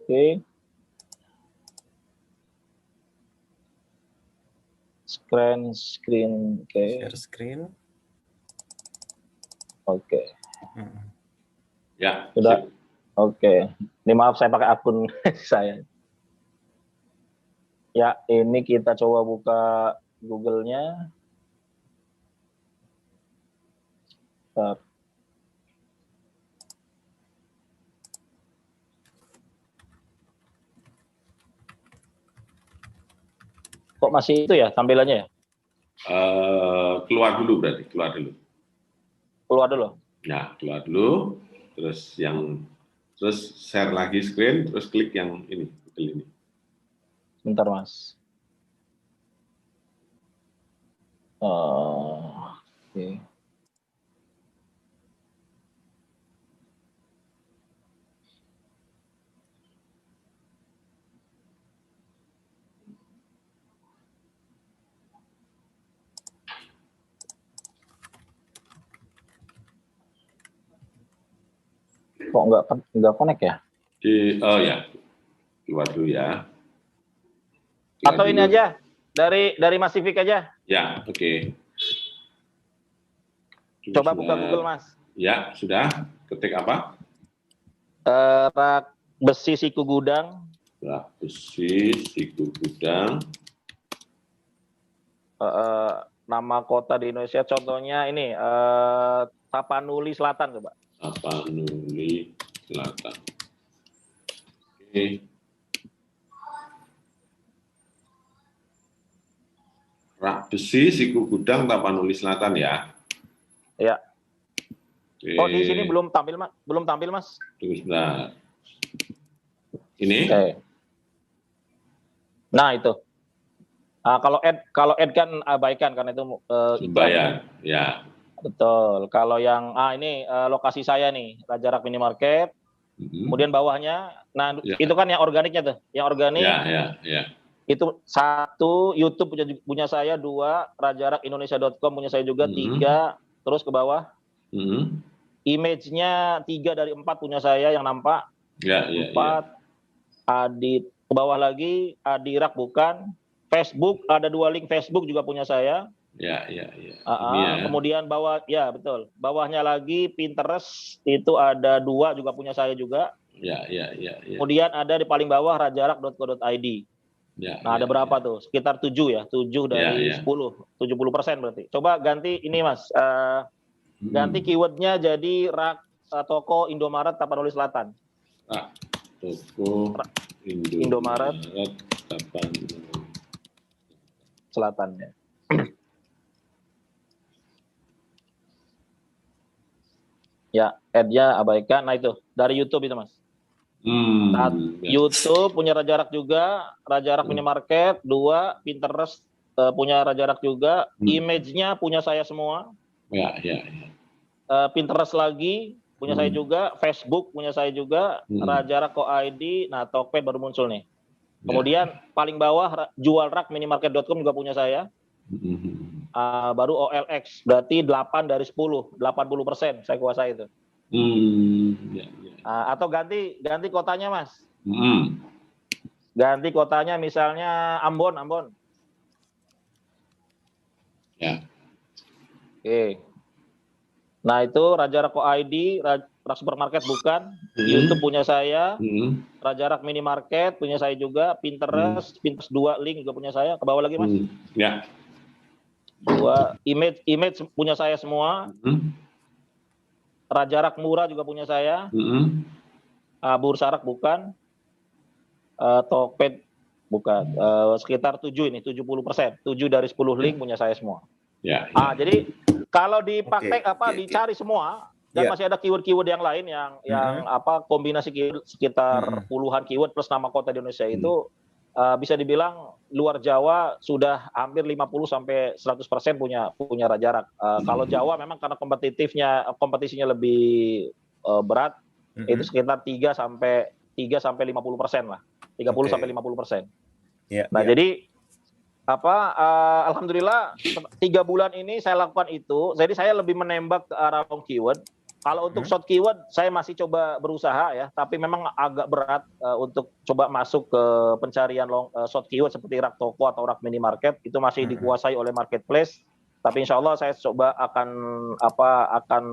Oke. Screen. Oke. Share screen. Oke. Ya. Sudah. Oke. Ini maaf saya pakai akun saya. Ya, ini kita coba buka Google-nya. Kok masih itu ya tampilannya ya? Keluar dulu berarti, keluar dulu. Ya, keluar dulu. Terus share lagi screen, terus klik yang ini, Google ini. Bentar, Mas. Oke. Kok nggak connect ya? Ya, keluar dulu ya. Atau ini aja dari Mas Sifik aja. Ya, oke. Coba buka Google, Mas. Ya, sudah. Ketik apa? Rak besi siku gudang. Rak besi siku gudang. nama kota di Indonesia. Contohnya ini Tapanuli Selatan, coba. Tapanuli Selatan. Oke. Rak Besi, Siku Gudang, Tapanuli Selatan ya. Ya. Oh, di sini belum tampil, Mas. Belum tampil, Mas. Tunggu sebentar. Ini? Oke. Nah, itu. Kalau ad kan abaikan karena itu iklan. Ya. Betul. Kalau yang ini lokasi saya nih, Raja Rak Minimarket. Kemudian bawahnya, nah itu kan yang organiknya tuh, yang organik. Ya. Itu 1 YouTube punya saya, 2 rajarak-indonesia.com punya saya juga, 3 terus ke bawah. Image-nya 3 dari 4 punya saya yang nampak. 4 Adi ke bawah lagi, Adirak bukan. Facebook ada 2 link Facebook juga punya saya. Ya. Kemudian bawah, ya betul. Bawahnya lagi Pinterest itu ada 2 juga punya saya juga. Ya. Kemudian ada di paling bawah rajarak.co.id. Nah, ada berapa tuh? Sekitar 7 ya, 7 dari 10, 70% berarti. Coba ganti ini, Mas. Ganti keywordnya jadi rak toko Indomaret Tapanuli Selatan. Toko Indomaret Tapanuli Selatan ya. Ya, ad-nya abaikan. Nah itu dari YouTube itu, Mas. YouTube punya Raja Rak juga, Raja Rak Minimarket 2, Pinterest punya Raja Rak juga, image-nya punya saya semua. Ya. Pinterest lagi punya saya juga, Facebook punya saya juga, Raja Rak Co.id, nah Tokped baru muncul nih. Kemudian paling bawah jualrak-minimarket.com juga punya saya. Baru OLX, berarti 8 dari 10, 80% saya kuasai itu. Atau ganti kotanya, Mas. Ganti kotanya misalnya Ambon. Ya. Oke. Nah itu Raja Rak Co.id, Rak Supermarket bukan, YouTube punya saya, Raja Rak Minimarket punya saya juga, Pinterest 2 link juga punya saya. Ke bawah lagi, Mas. Ya. 2 image punya saya semua. Raja Rak Murah juga punya saya. Bursa Rak bukan. Tokped bukan. Sekitar 7 ini, 70%. 7 dari 10 link punya saya semua. Ya. Jadi kalau dipakai dicari semua dan masih ada keyword-keyword yang lain yang kombinasi keyword sekitar puluhan keyword plus nama kota di Indonesia itu bisa dibilang luar Jawa sudah hampir 50-100% punya Raja Rak. Kalau Jawa memang karena kompetisinya lebih berat, itu sekitar 3-50% lah. 30-50%. Jadi alhamdulillah 3 bulan ini saya lakukan itu. Jadi saya lebih menembak ke arah long keyword. Kalau untuk short keyword saya masih coba berusaha ya, tapi memang agak berat untuk coba masuk ke pencarian short keyword seperti rak toko atau rak minimarket, itu masih dikuasai oleh marketplace. Tapi insya Allah saya coba akan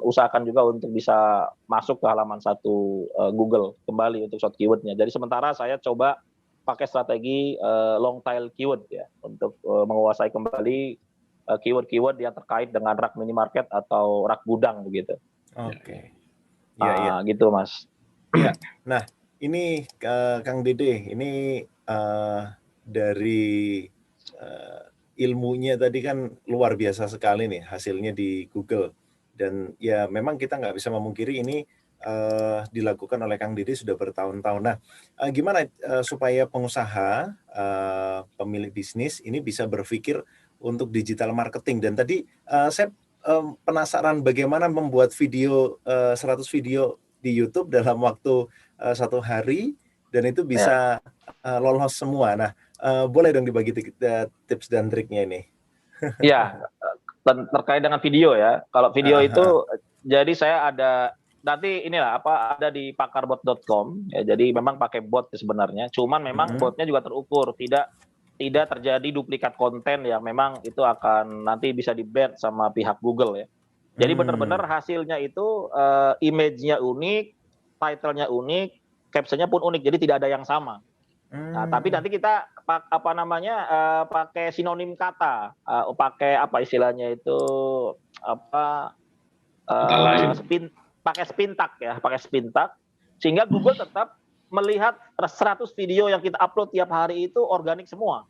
usahakan juga untuk bisa masuk ke halaman 1 Google kembali untuk short keywordnya. Jadi sementara saya coba pakai strategi long tail keyword ya untuk menguasai kembali keyword-keyword yang terkait dengan rak minimarket atau rak gudang begitu. Oke. Gitu, Mas. Ya. Nah, ini Kang Dede, ini dari ilmunya tadi kan luar biasa sekali nih hasilnya di Google, dan ya memang kita nggak bisa memungkiri ini dilakukan oleh Kang Dede sudah bertahun-tahun. Nah, gimana supaya pengusaha pemilik bisnis ini bisa berpikir untuk digital marketing? Dan tadi saya penasaran bagaimana membuat video 100 video di YouTube dalam waktu 1 hari dan itu bisa lolos semua. Nah, boleh dong dibagi tips dan triknya ini. Ya, terkait dengan video ya. Kalau video itu, jadi saya ada nanti ada di pakarbot.com ya. Jadi memang pakai bot sebenarnya. Cuman memang botnya juga terukur, tidak terjadi duplikat konten yang memang itu akan nanti bisa di-ban sama pihak Google ya. Jadi benar-benar hasilnya itu image-nya unik, title-nya unik, caption-nya pun unik. Jadi tidak ada yang sama. Nah, tapi nanti kita apa namanya pakai sinonim kata, pakai apa istilahnya itu apa pakai spintak ya, pakai spintak sehingga Google tetap melihat 100 video yang kita upload tiap hari itu organik semua.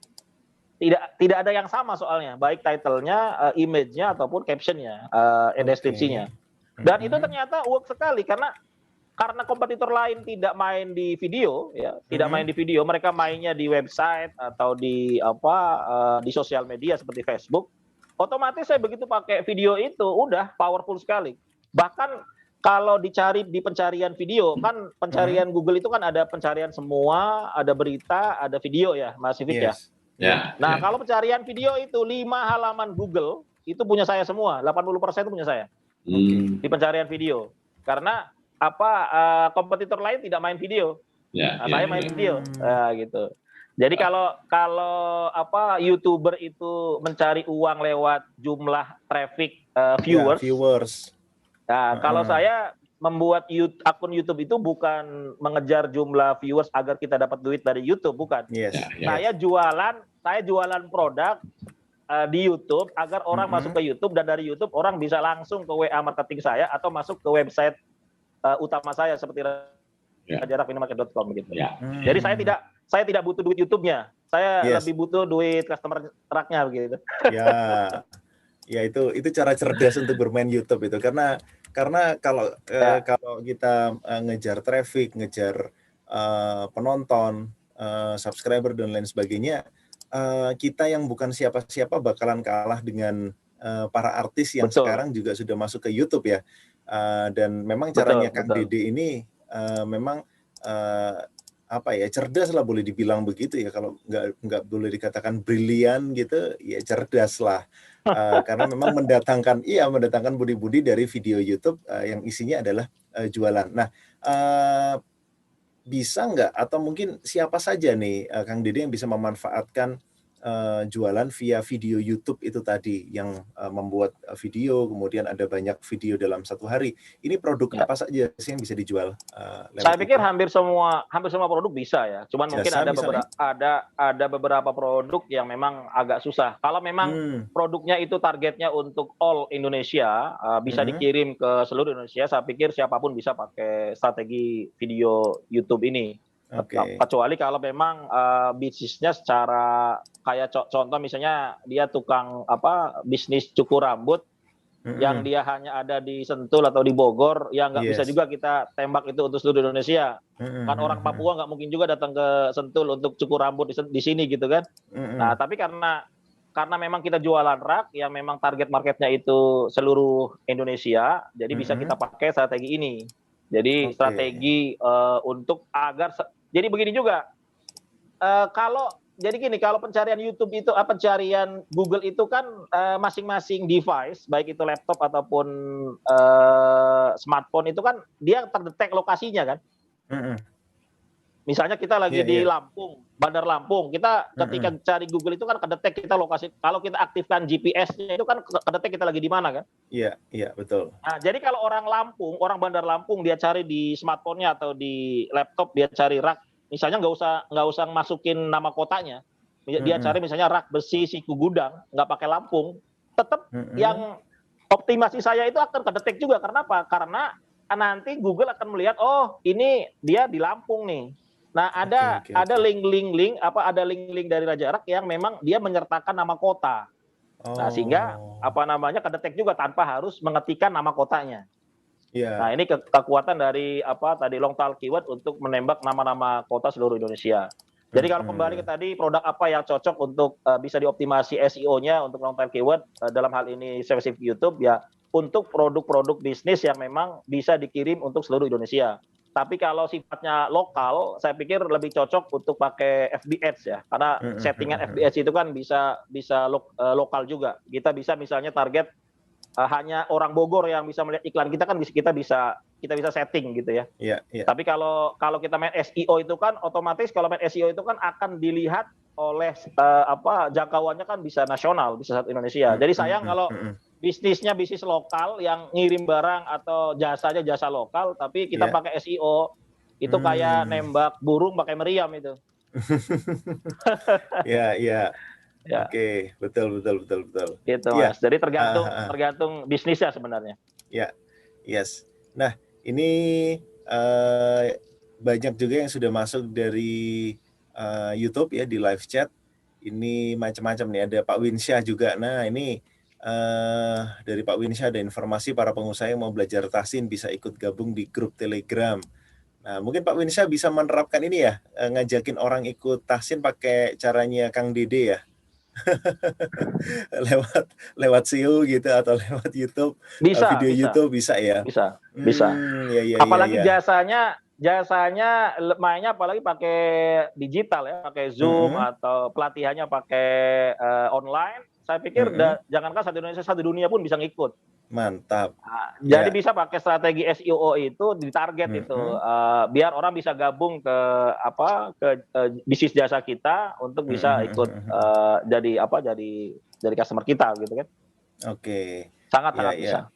Tidak ada yang sama soalnya, baik title-nya, image-nya ataupun caption-nya, deskripsinya. Dan itu ternyata work sekali karena kompetitor lain tidak main di video ya, tidak main di video, mereka mainnya di website atau di di sosial media seperti Facebook. Otomatis saya begitu pakai video itu udah powerful sekali. Bahkan kalau dicari di pencarian video, kan pencarian Google itu kan ada pencarian semua, ada berita, ada video ya, Mas Sivit ya. Nah, kalau pencarian video itu 5 halaman Google, itu punya saya semua, 80% itu punya saya. Di pencarian video. Karena kompetitor lain tidak main video. Saya main video. Gitu. Jadi kalau YouTuber itu mencari uang lewat jumlah traffic viewers. Nah, kalau saya membuat akun YouTube itu bukan mengejar jumlah viewers agar kita dapat duit dari YouTube, bukan. Saya jualan produk di YouTube agar orang masuk ke YouTube dan dari YouTube orang bisa langsung ke WA marketing saya atau masuk ke website utama saya seperti rajarakminimarket.com gitu. Jadi saya tidak butuh duit YouTube-nya. Saya lebih butuh duit customer raknya begitu. Ya itu cara cerdas untuk bermain YouTube itu karena kalau kita ngejar traffic, ngejar penonton, subscriber dan lain sebagainya, kita yang bukan siapa-siapa bakalan kalah dengan para artis yang sekarang juga sudah masuk ke YouTube ya. Dan memang caranya Kang Dede ini memang cerdas lah, boleh dibilang begitu ya. Kalau nggak boleh dikatakan brilian gitu, ya cerdas lah. Karena memang mendatangkan budi-budi dari video YouTube yang isinya adalah jualan. Nah, bisa nggak atau mungkin siapa saja nih Kang Dede yang bisa memanfaatkan jualan via video YouTube itu tadi, yang membuat video kemudian ada banyak video dalam satu hari. Ini produk apa saja sih yang bisa dijual? Saya pikir hampir semua produk bisa ya. Cuman mungkin ada beberapa produk yang memang agak susah. Kalau memang produknya itu targetnya untuk all Indonesia, bisa dikirim ke seluruh Indonesia, saya pikir siapapun bisa pakai strategi video YouTube ini. Kecuali kalau memang bisnisnya secara kayak contoh misalnya dia tukang bisnis cukur rambut yang dia hanya ada di Sentul atau di Bogor, ya nggak bisa juga kita tembak itu untuk seluruh Indonesia. Kan orang Papua nggak mungkin juga datang ke Sentul untuk cukur rambut di sini gitu kan. Nah, tapi karena memang kita jualan rak yang memang target marketnya itu seluruh Indonesia, jadi bisa kita pakai strategi ini. Jadi strategi untuk agar jadi begini juga, kalau pencarian YouTube itu, pencarian Google itu kan masing-masing device, baik itu laptop ataupun smartphone itu kan dia terdetek lokasinya kan. Misalnya kita lagi di Lampung, Bandar Lampung, kita ketika cari Google itu kan kedetek kita lokasi. Kalau kita aktifkan GPS-nya itu kan kedetek kita lagi di mana kan? Iya betul. Nah, jadi kalau orang Bandar Lampung dia cari di smartphone-nya atau di laptop, dia cari rak, misalnya nggak usah masukin nama kotanya, dia cari misalnya rak besi Siku Gudang, nggak pakai Lampung, tetap yang optimasi saya itu akan kedetek juga. Karena apa? Karena nanti Google akan melihat, oh ini dia di Lampung nih. Nah, ada link dari Raja Rak yang memang dia menyertakan nama kota. Nah, sehingga kedetek juga tanpa harus mengetikkan nama kotanya. Nah, ini kekuatan dari long tail keyword untuk menembak nama-nama kota seluruh Indonesia. Jadi kalau kembali ke tadi, produk apa yang cocok untuk bisa dioptimasi SEO-nya untuk long tail keyword, dalam hal ini spesifik YouTube ya, untuk produk-produk bisnis yang memang bisa dikirim untuk seluruh Indonesia. Tapi kalau sifatnya lokal, saya pikir lebih cocok untuk pakai FB Ads ya, karena settingan FB Ads itu kan bisa lokal juga. Kita bisa misalnya target hanya orang Bogor yang bisa melihat iklan kita kan kita bisa setting gitu ya. Tapi kalau kita main SEO itu kan otomatis, kalau main SEO itu kan akan dilihat oleh jangkauannya kan bisa nasional, bisa satu Indonesia. Jadi sayang kalau bisnisnya bisnis lokal yang ngirim barang atau jasanya jasa lokal, tapi kita pakai SEO itu kayak nembak burung pakai meriam itu. Ya, ya. Ya. Oke, betul. Gitu Ya. Mas. Jadi tergantung bisnisnya sebenarnya. Ya, yes. Nah, ini banyak juga yang sudah masuk dari YouTube ya di live chat. Ini macam-macam nih. Ada Pak Winsyah juga. Nah, ini dari Pak Winsyah ada informasi para pengusaha yang mau belajar tahsin bisa ikut gabung di grup Telegram. Nah, mungkin Pak Winsyah bisa menerapkan ini ya, ngajakin orang ikut tahsin pakai caranya Kang Dede ya. lewat SEO gitu atau lewat YouTube, video YouTube bisa ya. Bisa. Ya. Apalagi jasanya mainnya apalagi pakai digital ya, pakai Zoom atau pelatihannya pakai online. Saya pikir jangankan satu Indonesia, satu dunia pun bisa ngikut. Mantap. Nah, jadi bisa pakai strategi SEO itu di target itu, biar orang bisa gabung ke bisnis jasa kita untuk bisa ikut jadi customer kita gitu kan. Oke. Sangat bisa.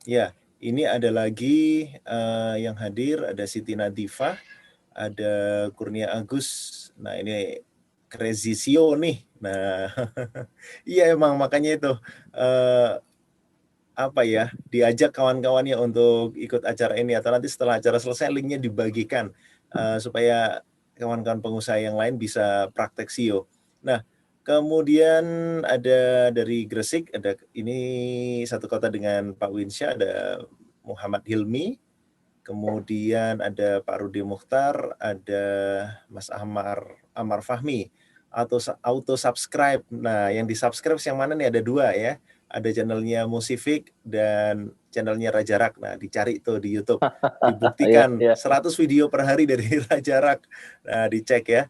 Ya, ini ada lagi yang hadir, ada Siti Nadifah, ada Kurnia Agus. Nah, ini Crazy Sio nih. Nah, iya emang makanya itu diajak kawan-kawannya untuk ikut acara ini, atau nanti setelah acara selesai linknya dibagikan supaya kawan-kawan pengusaha yang lain bisa praktek SEO. Nah, kemudian ada dari Gresik, ada ini satu kota dengan Pak Winsyah, ada Muhammad Hilmi, kemudian ada Pak Rudi Mukhtar, ada Mas Amar Fahmi, auto subscribe. Nah, yang di subscribe yang mana nih? Ada 2 ya. Ada channelnya Musifik dan channelnya Rajarak. Nah, dicari tuh di YouTube. Dibuktikan 100 video per hari dari Rajarak. Nah, dicek ya.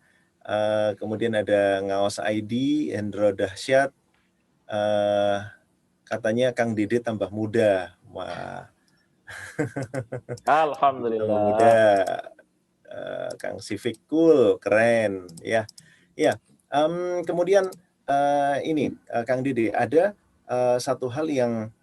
Kemudian ada Ngaos ID, Hendro Dahsyat. Katanya Kang Dede tambah muda. Wah. Alhamdulillah. Tambah muda. Kang Sifik cool, keren ya. Ya. Kemudian ini Kang Dede, ada satu hal yang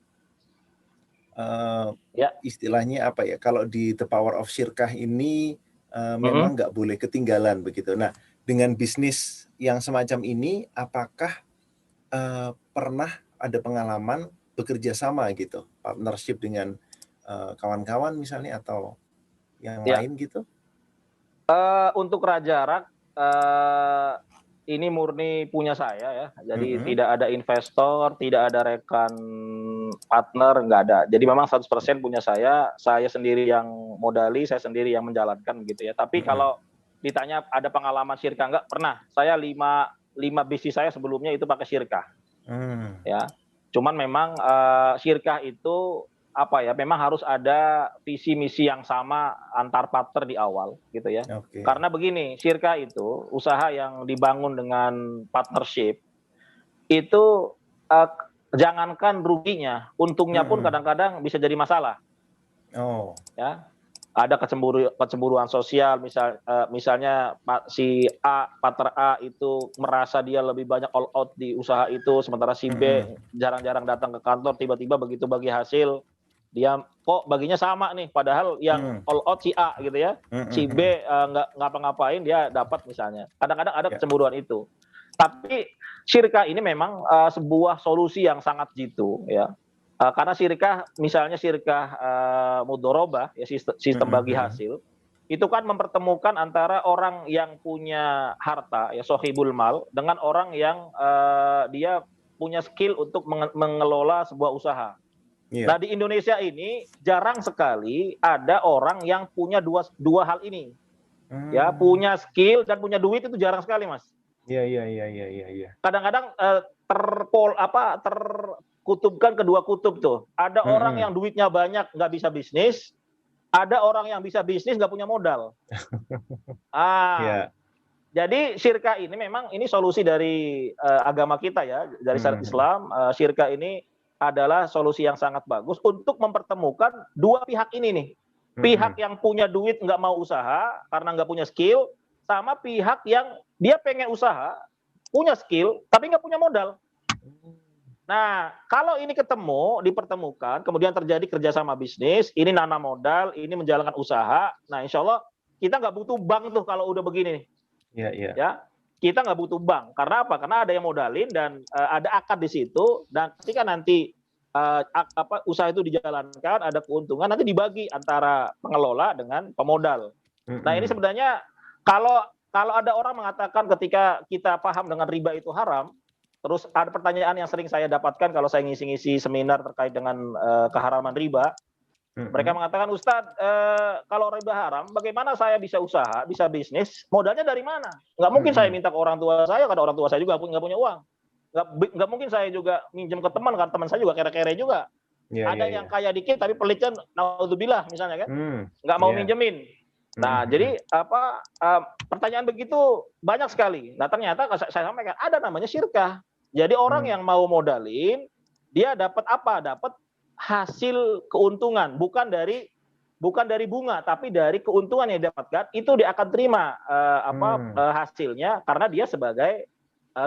istilahnya apa ya, kalau di The Power of Syirkah ini memang nggak boleh ketinggalan begitu. Nah, dengan bisnis yang semacam ini, apakah pernah ada pengalaman bekerja sama gitu, partnership dengan kawan-kawan misalnya atau yang lain gitu? Untuk Rajarak ini murni punya saya ya, jadi tidak ada investor, tidak ada rekan partner, nggak ada. Jadi memang 100% punya saya sendiri yang modali, saya sendiri yang menjalankan gitu ya. Tapi kalau ditanya ada pengalaman syirkah nggak, pernah. Saya 5 bisnis saya sebelumnya itu pakai syirkah. Ya. Cuman memang syirkah itu memang harus ada visi misi yang sama antar partner di awal gitu ya. Karena begini, syirkah itu usaha yang dibangun dengan partnership itu jangankan ruginya, untungnya pun kadang-kadang bisa jadi masalah. Ya. Ada kecemburuan sosial, misalnya si A, partner A itu merasa dia lebih banyak all out di usaha itu, sementara si B jarang-jarang datang ke kantor, tiba-tiba begitu bagi hasil dia kok baginya sama nih, padahal yang all out si A gitu ya, si B nggak ngapa-ngapain dia dapat misalnya. Kadang-kadang ada kecemburuan itu. Tapi syirkah ini memang sebuah solusi yang sangat jitu ya. Karena misalnya syirkah mudorobah ya, sistem bagi hasil itu kan mempertemukan antara orang yang punya harta ya, sohibul mal, dengan orang yang dia punya skill untuk mengelola sebuah usaha. Nah, di Indonesia ini jarang sekali ada orang yang punya dua hal ini. Ya, punya skill dan punya duit itu jarang sekali, Mas. Iya. Kadang-kadang terkutubkan kedua kutub tuh. Ada orang yang duitnya banyak nggak bisa bisnis, ada orang yang bisa bisnis nggak punya modal. Jadi syirkah ini memang ini solusi dari agama kita ya, dari syariat Islam. Syirkah ini adalah solusi yang sangat bagus untuk mempertemukan dua pihak ini nih. Pihak yang punya duit nggak mau usaha karena nggak punya skill, sama pihak yang dia pengen usaha, punya skill, tapi nggak punya modal. Nah, kalau ini dipertemukan, kemudian terjadi kerjasama bisnis, ini nanam modal, ini menjalankan usaha, nah insya Allah kita nggak butuh bank tuh kalau udah begini nih. Ya, kita nggak butuh bank. Karena apa? Karena ada yang modalin dan ada akad di situ. Dan ketika nanti usaha itu dijalankan, ada keuntungan, nanti dibagi antara pengelola dengan pemodal. Nah, ini sebenarnya kalau ada orang mengatakan ketika kita paham dengan riba itu haram, terus ada pertanyaan yang sering saya dapatkan kalau saya ngisi-ngisi seminar terkait dengan keharaman riba. Mereka mengatakan, Ustadz, kalau riba haram, bagaimana saya bisa usaha, bisa bisnis, modalnya dari mana? Nggak mungkin saya minta ke orang tua saya, karena orang tua saya juga nggak punya uang. Nggak mungkin saya juga minjem ke teman, karena teman saya juga kere-kere juga. Ada yang kaya dikit, tapi pelitnya, naudzubillah misalnya kan, nggak mau minjemin. Nah, jadi pertanyaan begitu banyak sekali. Nah, ternyata saya sampaikan, ada namanya syirkah. Jadi orang yang mau modalin, dia dapat apa? Dapat hasil keuntungan, bukan dari bunga, tapi dari keuntungan yang didapatkan, itu dia akan terima hasilnya, karena dia sebagai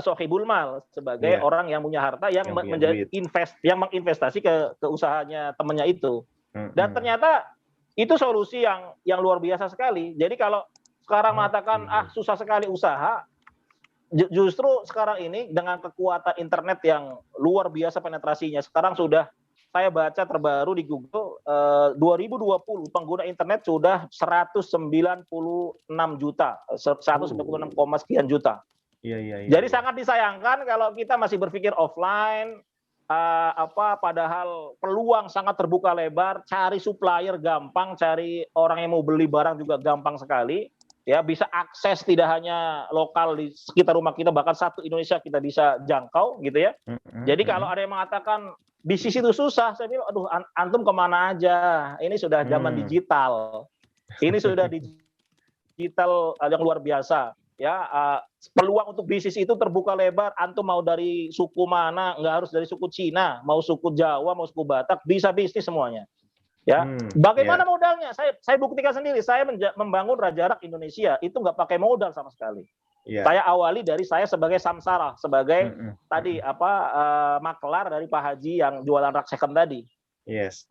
sohibul mal, sebagai orang yang punya harta yang menjadi yang menginvestasi ke usahanya temannya itu. Dan ternyata itu solusi yang luar biasa sekali. Jadi kalau sekarang mengatakan susah sekali usaha, justru sekarang ini dengan kekuatan internet yang luar biasa penetrasinya, sekarang sudah saya baca terbaru di Google 2020 pengguna internet sudah 196 juta, 196, sekian juta. Jadi sangat disayangkan kalau kita masih berpikir offline, padahal peluang sangat terbuka lebar, cari supplier gampang, cari orang yang mau beli barang juga gampang sekali. Ya, bisa akses tidak hanya lokal di sekitar rumah kita, bahkan satu Indonesia kita bisa jangkau gitu ya. Jadi kalau ada yang mengatakan bisnis itu susah, saya bilang, aduh, antum kemana aja? Ini sudah zaman digital. Ini sudah digital yang luar biasa. Ya, peluang untuk bisnis itu terbuka lebar. Antum mau dari suku mana? Nggak harus dari suku Cina, mau suku Jawa, mau suku Batak, bisa bisnis semuanya. Ya, bagaimana modalnya? Saya buktikan sendiri. Saya membangun Raja Rak Indonesia itu nggak pakai modal sama sekali. Saya awali dari saya sebagai samsara, sebagai maklar dari Pak Haji yang jualan rak second tadi.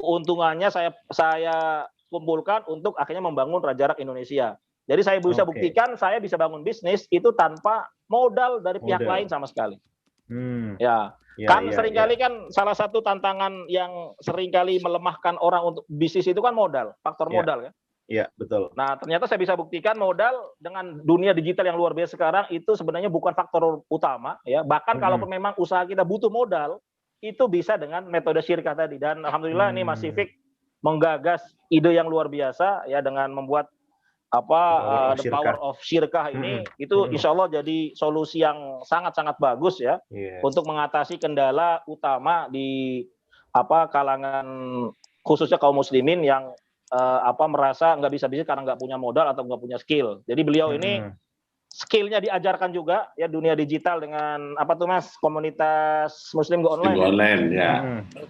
Keuntungannya saya kumpulkan untuk akhirnya membangun Raja Rak Indonesia. Jadi saya bisa buktikan saya bisa bangun bisnis itu tanpa modal dari pihak lain sama sekali. Seringkali kan salah satu tantangan yang seringkali melemahkan orang untuk bisnis itu kan modal, faktor modal kan. Iya, betul. Nah, ternyata saya bisa buktikan modal dengan dunia digital yang luar biasa sekarang itu sebenarnya bukan faktor utama ya. Bahkan kalaupun memang usaha kita butuh modal, itu bisa dengan metode syirkah tadi. Dan alhamdulillah ini Mas Sifik menggagas ide yang luar biasa ya dengan membuat the power of syirkah ini itu insya Allah jadi solusi yang sangat-sangat bagus ya untuk mengatasi kendala utama di kalangan khususnya kaum muslimin yang merasa nggak bisa bisnis karena nggak punya modal atau nggak punya skill. Jadi beliau ini skillnya diajarkan juga ya, dunia digital dengan Mas, komunitas Muslim Go Online. Online ya.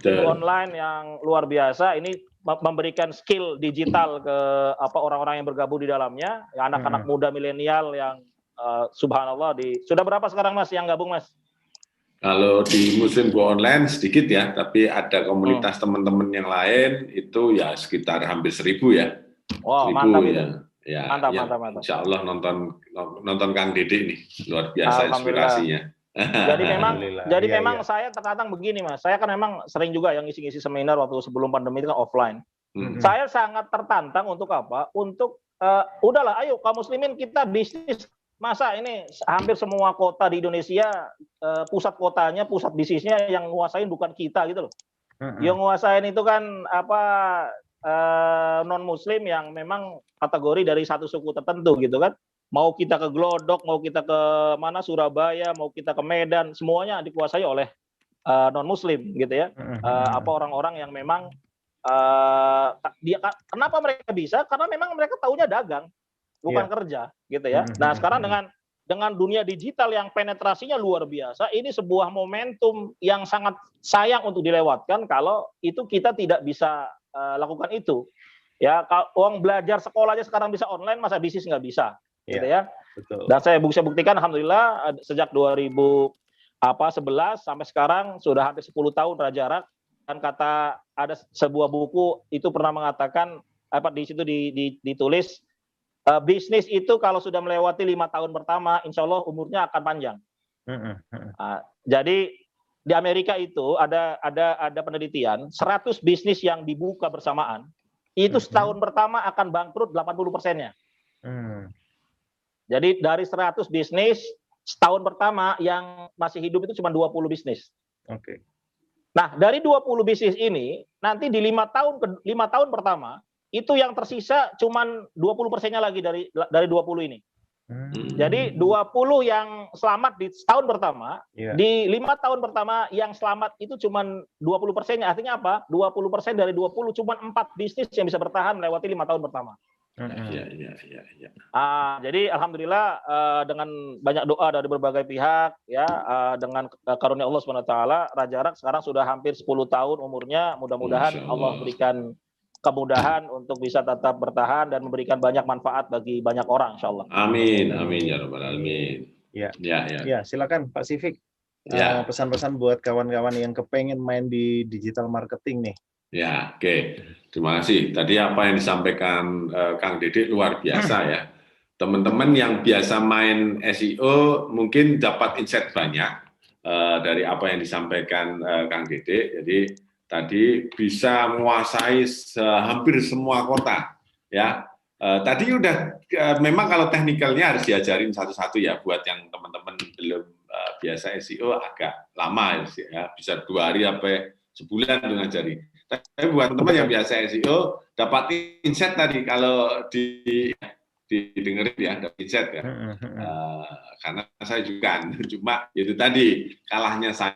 Go Online yang luar biasa ini memberikan skill digital ke orang-orang yang bergabung di dalamnya, ya, anak-anak muda milenial yang subhanallah sudah berapa sekarang Mas yang gabung Mas? Kalau di Muslim Go Online sedikit ya, tapi ada komunitas teman-teman yang lain itu ya sekitar hampir 1.000 ya. Wow, mantap ya. Itu. Ya, mantap. Insya Allah nonton Kang Dede nih, luar biasa inspirasinya. Jadi memang saya terkadang begini Mas, saya kan memang sering juga yang ngisi-ngisi seminar waktu sebelum pandemi itu kan offline. Saya sangat tertantang untuk Untuk udahlah, ayo kaum muslimin kita bisnis. Masa ini hampir semua kota di Indonesia pusat kotanya, pusat bisnisnya yang nguasain bukan kita gitu loh. Yang nguasain itu kan non muslim yang memang kategori dari satu suku tertentu gitu kan. Mau kita ke Glodok, mau kita ke mana Surabaya, mau kita ke Medan, semuanya dikuasai oleh non muslim gitu ya. Orang-orang yang memang kenapa mereka bisa? Karena memang mereka taunya dagang, bukan kerja gitu ya. Nah, sekarang dengan dunia digital yang penetrasinya luar biasa, ini sebuah momentum yang sangat sayang untuk dilewatkan kalau itu kita tidak bisa lakukan itu. Ya, kalau uang belajar sekolah aja sekarang bisa online, masa bisnis nggak bisa? Gitu ya. Betul. Dan saya buktikan alhamdulillah sejak 2011 sampai sekarang sudah hampir 10 tahun Raja Rak, dan kata ada sebuah buku itu pernah mengatakan di situ ditulis bisnis itu kalau sudah melewati 5 tahun pertama, insya Allah umurnya akan panjang. Jadi di Amerika itu ada penelitian 100 bisnis yang dibuka bersamaan itu setahun pertama akan bangkrut 80%-nya. Jadi dari 100 bisnis setahun pertama yang masih hidup itu cuma 20 bisnis. Oke. Nah, dari 20 bisnis ini nanti di 5 tahun pertama itu yang tersisa cuma 20%-nya lagi dari 20 ini. Jadi 20 yang selamat di setahun pertama, di 5 tahun pertama yang selamat itu cuma 20%-nya. Artinya apa? 20% dari 20 cuma 4 bisnis yang bisa bertahan melewati 5 tahun pertama. Jadi alhamdulillah dengan banyak doa dari berbagai pihak ya, dengan karunia Allah SWT, Raja Rak sekarang sudah hampir 10 tahun umurnya. Mudah-mudahan Allah berikan kemudahan untuk bisa tetap bertahan dan memberikan banyak manfaat bagi banyak orang, insya Allah. Amin, amin ya rabbal alamin. Ya, silakan Pak Sifik. Pesan-pesan buat kawan-kawan yang kepengen main di digital marketing nih. Ya, oke. Terima kasih. Tadi apa yang disampaikan Kang Dedek luar biasa ya. Teman-teman yang biasa main SEO mungkin dapat insight banyak dari apa yang disampaikan Kang Dedek. Jadi tadi bisa menguasai hampir semua kota, ya. Tadi udah memang kalau teknikalnya harus diajarin satu-satu ya, buat yang teman-teman belum biasa SEO agak lama ya, bisa 2 hari sampai sebulan untuk ngajari. Tapi buat teman-teman yang biasa SEO dapat insight tadi kalau didengerin ya, dapat insight ya. Karena saya juga cuma itu tadi kalahnya saya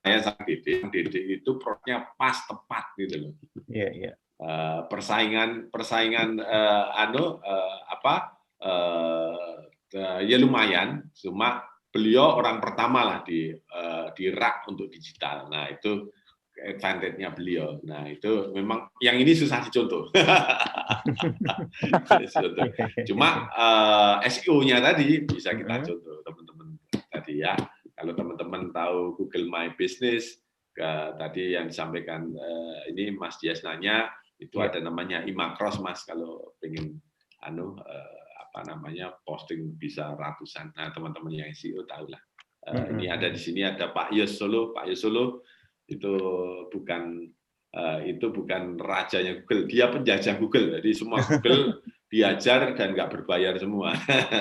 sama Dede itu prosesnya pas tepat gitu loh. Iya. Persaingan ya lumayan, cuma beliau orang pertama lah di rak untuk digital. Nah itu advantage-nya beliau. Nah itu memang yang ini susah dicontoh. Cuma SEO-nya tadi bisa kita contoh teman-teman tadi ya. Kalau teman-teman tahu Google My Business, tadi yang disampaikan ini Mas Dias nanya, itu ada namanya Imacross Mas, kalau pengen posting bisa ratusan. Nah teman-teman yang SEO tahu lah. Ini ada di sini ada Pak Yos Solo. Pak Yos Solo itu bukan rajanya Google, dia penjajah Google. Jadi semua Google diajar dan nggak berbayar semua.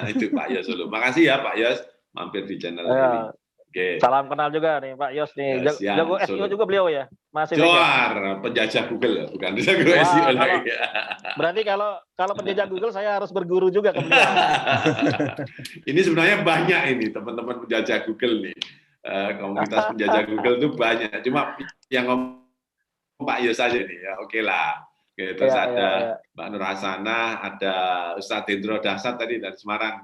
Itu Pak Yos Solo. Makasih ya Pak Yos mampir di channel ini. Okay. Salam kenal juga nih Pak Yos nih. Jago SEO juga beliau ya? Masih Joar, penjajah Google, bukan jago SEO lagi. Berarti kalau penjajah Google saya harus berguru juga ke beliau. Ini sebenarnya banyak ini teman-teman penjajah Google nih. Komunitas penjajah Google itu banyak. Cuma yang ngomong Pak Yos aja nih ya, oke lah. Oke, terus ada Mbak Nur Hasanah, ada Ustadz Hendro Dasar tadi dari Semarang.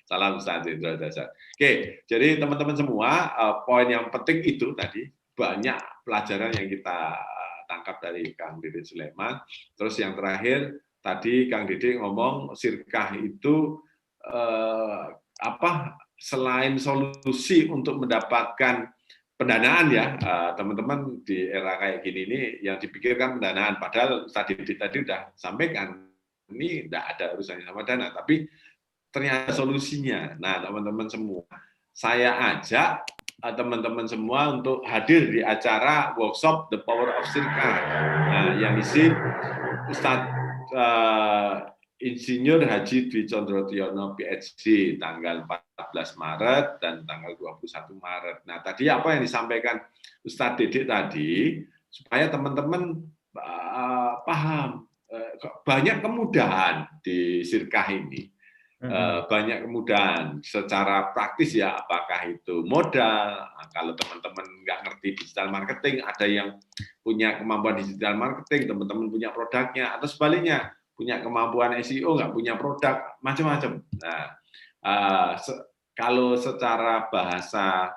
Salam Ustadz Hendro Dasar. Oke, jadi teman-teman semua, poin yang penting itu tadi, banyak pelajaran yang kita tangkap dari Kang Dede Sulaiman. Terus yang terakhir, tadi Kang Dede ngomong, Sirkah itu selain solusi untuk mendapatkan pendanaan ya, teman-teman di era kayak gini ini yang dipikirkan pendanaan, padahal tadi udah sampaikan ini tidak ada urusannya sama dana, tapi ternyata solusinya. Nah teman-teman semua, saya ajak teman-teman semua untuk hadir di acara workshop The Power of Sirkah. Nah yang isi Ustadz Insinyur Haji Dwi Condrotiono PhD tanggal 14 Maret dan tanggal 21 Maret. Nah, tadi apa yang disampaikan Ustadz Dedek tadi, supaya teman-teman paham, banyak kemudahan di Sirkah ini. Banyak kemudahan secara praktis ya, apakah itu modal, kalau teman-teman nggak ngerti digital marketing, ada yang punya kemampuan digital marketing, teman-teman punya produknya, atau sebaliknya, punya kemampuan SEO, nggak punya produk, macam-macam. Nah, kalau secara bahasa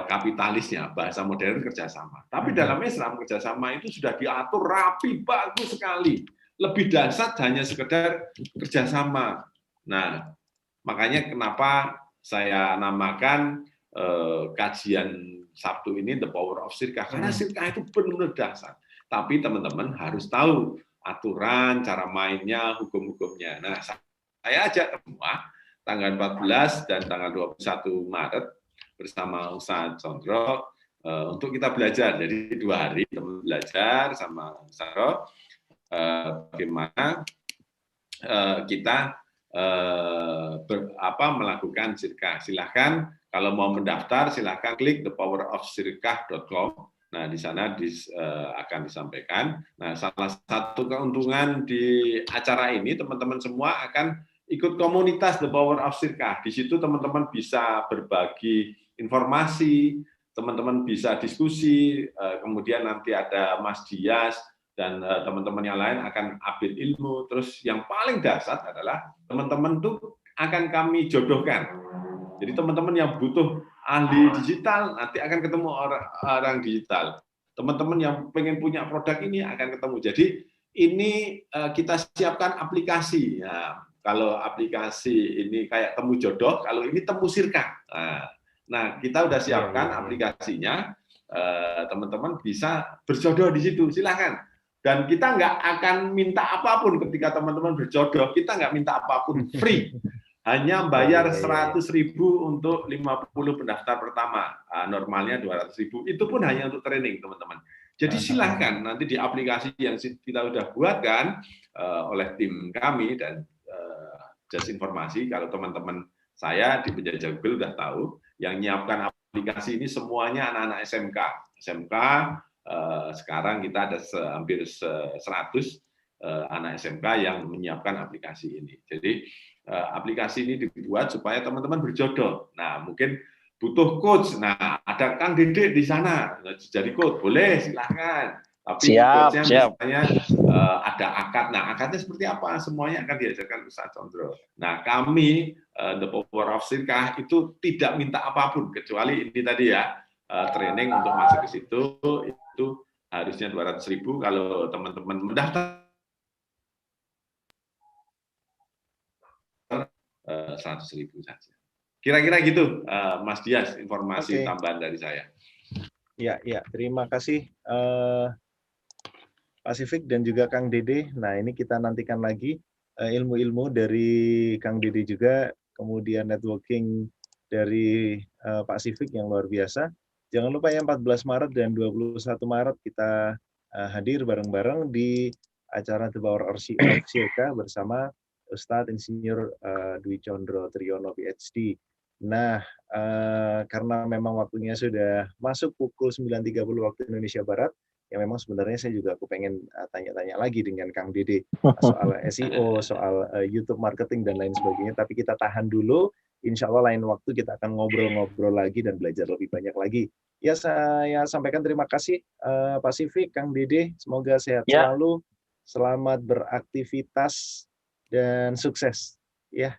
kapitalisnya, bahasa modern kerjasama. Tapi dalam Islam kerjasama itu sudah diatur rapi, bagus sekali. Lebih dahsyat hanya sekedar kerjasama. Nah, makanya kenapa saya namakan kajian Sabtu ini The Power of Sirkah. Karena Sirkah itu benar-benar dahsyat. Tapi teman-teman harus tahu aturan, cara mainnya, hukum-hukumnya. Nah, saya ajak semua tanggal 14 dan tanggal 21 Maret bersama Ustadz Condro untuk kita belajar. Jadi 2 hari teman belajar sama Ustadz bagaimana kita melakukan sirkah. Silahkan kalau mau mendaftar silahkan klik thepowerofsirkah.com. Nah, di sana akan disampaikan. Nah, salah satu keuntungan di acara ini teman-teman semua akan ikut komunitas The Power of Sirkah. Di situ teman-teman bisa berbagi informasi, teman-teman bisa diskusi, kemudian nanti ada Mas Dias dan teman-teman yang lain akan update ilmu. Terus yang paling dasar adalah teman-teman tuh akan kami jodohkan. Jadi teman-teman yang butuh ahli digital nanti akan ketemu orang digital. Teman-teman yang pengen punya produk ini akan ketemu. Jadi ini kita siapkan aplikasi. Nah, kalau aplikasi ini kayak temu jodoh, kalau ini temu sirkah. Nah, kita udah siapkan aplikasinya. Teman-teman bisa berjodoh di situ. Silakan. Dan kita nggak akan minta apapun ketika teman-teman berjodoh. Kita nggak minta apapun, free. Hanya bayar 100.000 untuk 50 pendaftar pertama. Normalnya 200.000. Itu pun hanya untuk training, teman-teman. Jadi silahkan nanti di aplikasi yang kita sudah buatkan oleh tim kami dan just informasi, kalau teman-teman saya di penjajah Google sudah tahu, yang menyiapkan aplikasi ini semuanya anak-anak SMK. SMK sekarang kita ada hampir 100 anak SMK yang menyiapkan aplikasi ini. Jadi aplikasi ini dibuat supaya teman-teman berjodoh. Nah, mungkin butuh coach. Nah, ada Kang Dede di sana. Jadi coach, boleh silahkan. Tapi coachnya misalnya ada akad. Nah, akadnya seperti apa? Semuanya akan diajarkan Ustadz Condro. Nah, kami The Power of Sirkah itu tidak minta apapun kecuali ini tadi ya, training untuk masuk ke situ itu harusnya 200.000. Kalau teman-teman mendaftar 100.000 saja. Kira-kira gitu, Mas Dias, informasi tambahan dari saya. Ya, terima kasih Pasifik dan juga Kang Dede. Nah, ini kita nantikan lagi ilmu-ilmu dari Kang Dede juga, kemudian networking dari Pasifik yang luar biasa. Jangan lupa ya 14 Maret dan 21 Maret kita hadir bareng-bareng di acara The Power of Sirkah bersama Ustadz Insinyur Dwi Condro Triyono PhD. Nah, karena memang waktunya sudah masuk pukul 9.30 waktu Indonesia Barat, ya memang sebenarnya saya juga pengen tanya-tanya lagi dengan Kang Dede soal SEO, soal YouTube marketing dan lain sebagainya. Tapi kita tahan dulu. Insya Allah lain waktu kita akan ngobrol-ngobrol lagi dan belajar lebih banyak lagi. Ya, saya sampaikan terima kasih Pasifik, Kang Dede. Semoga sehat selalu, selamat beraktivitas dan sukses. Ya,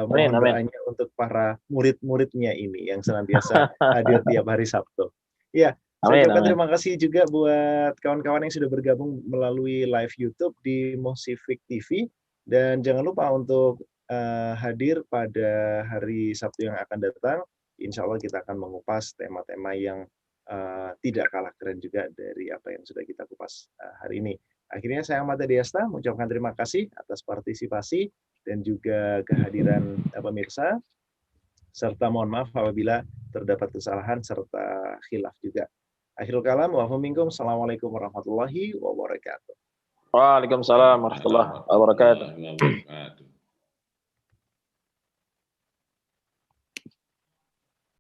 mohon doanya untuk para murid-muridnya ini yang senantiasa hadir tiap hari Sabtu. Ya. Saya ucapkan terima kasih juga buat kawan-kawan yang sudah bergabung melalui live YouTube di Mosifik TV. Dan jangan lupa untuk hadir pada hari Sabtu yang akan datang. Insya Allah kita akan mengupas tema-tema yang tidak kalah keren juga dari apa yang sudah kita kupas hari ini. Akhirnya saya Ahmad Diasta mengucapkan terima kasih atas partisipasi dan juga kehadiran pemirsa. Serta mohon maaf apabila terdapat kesalahan serta khilaf juga. Akhirul kalam, wa minkum. Assalamualaikum warahmatullahi wabarakatuh. Waalaikumsalam warahmatullahi wabarakatuh.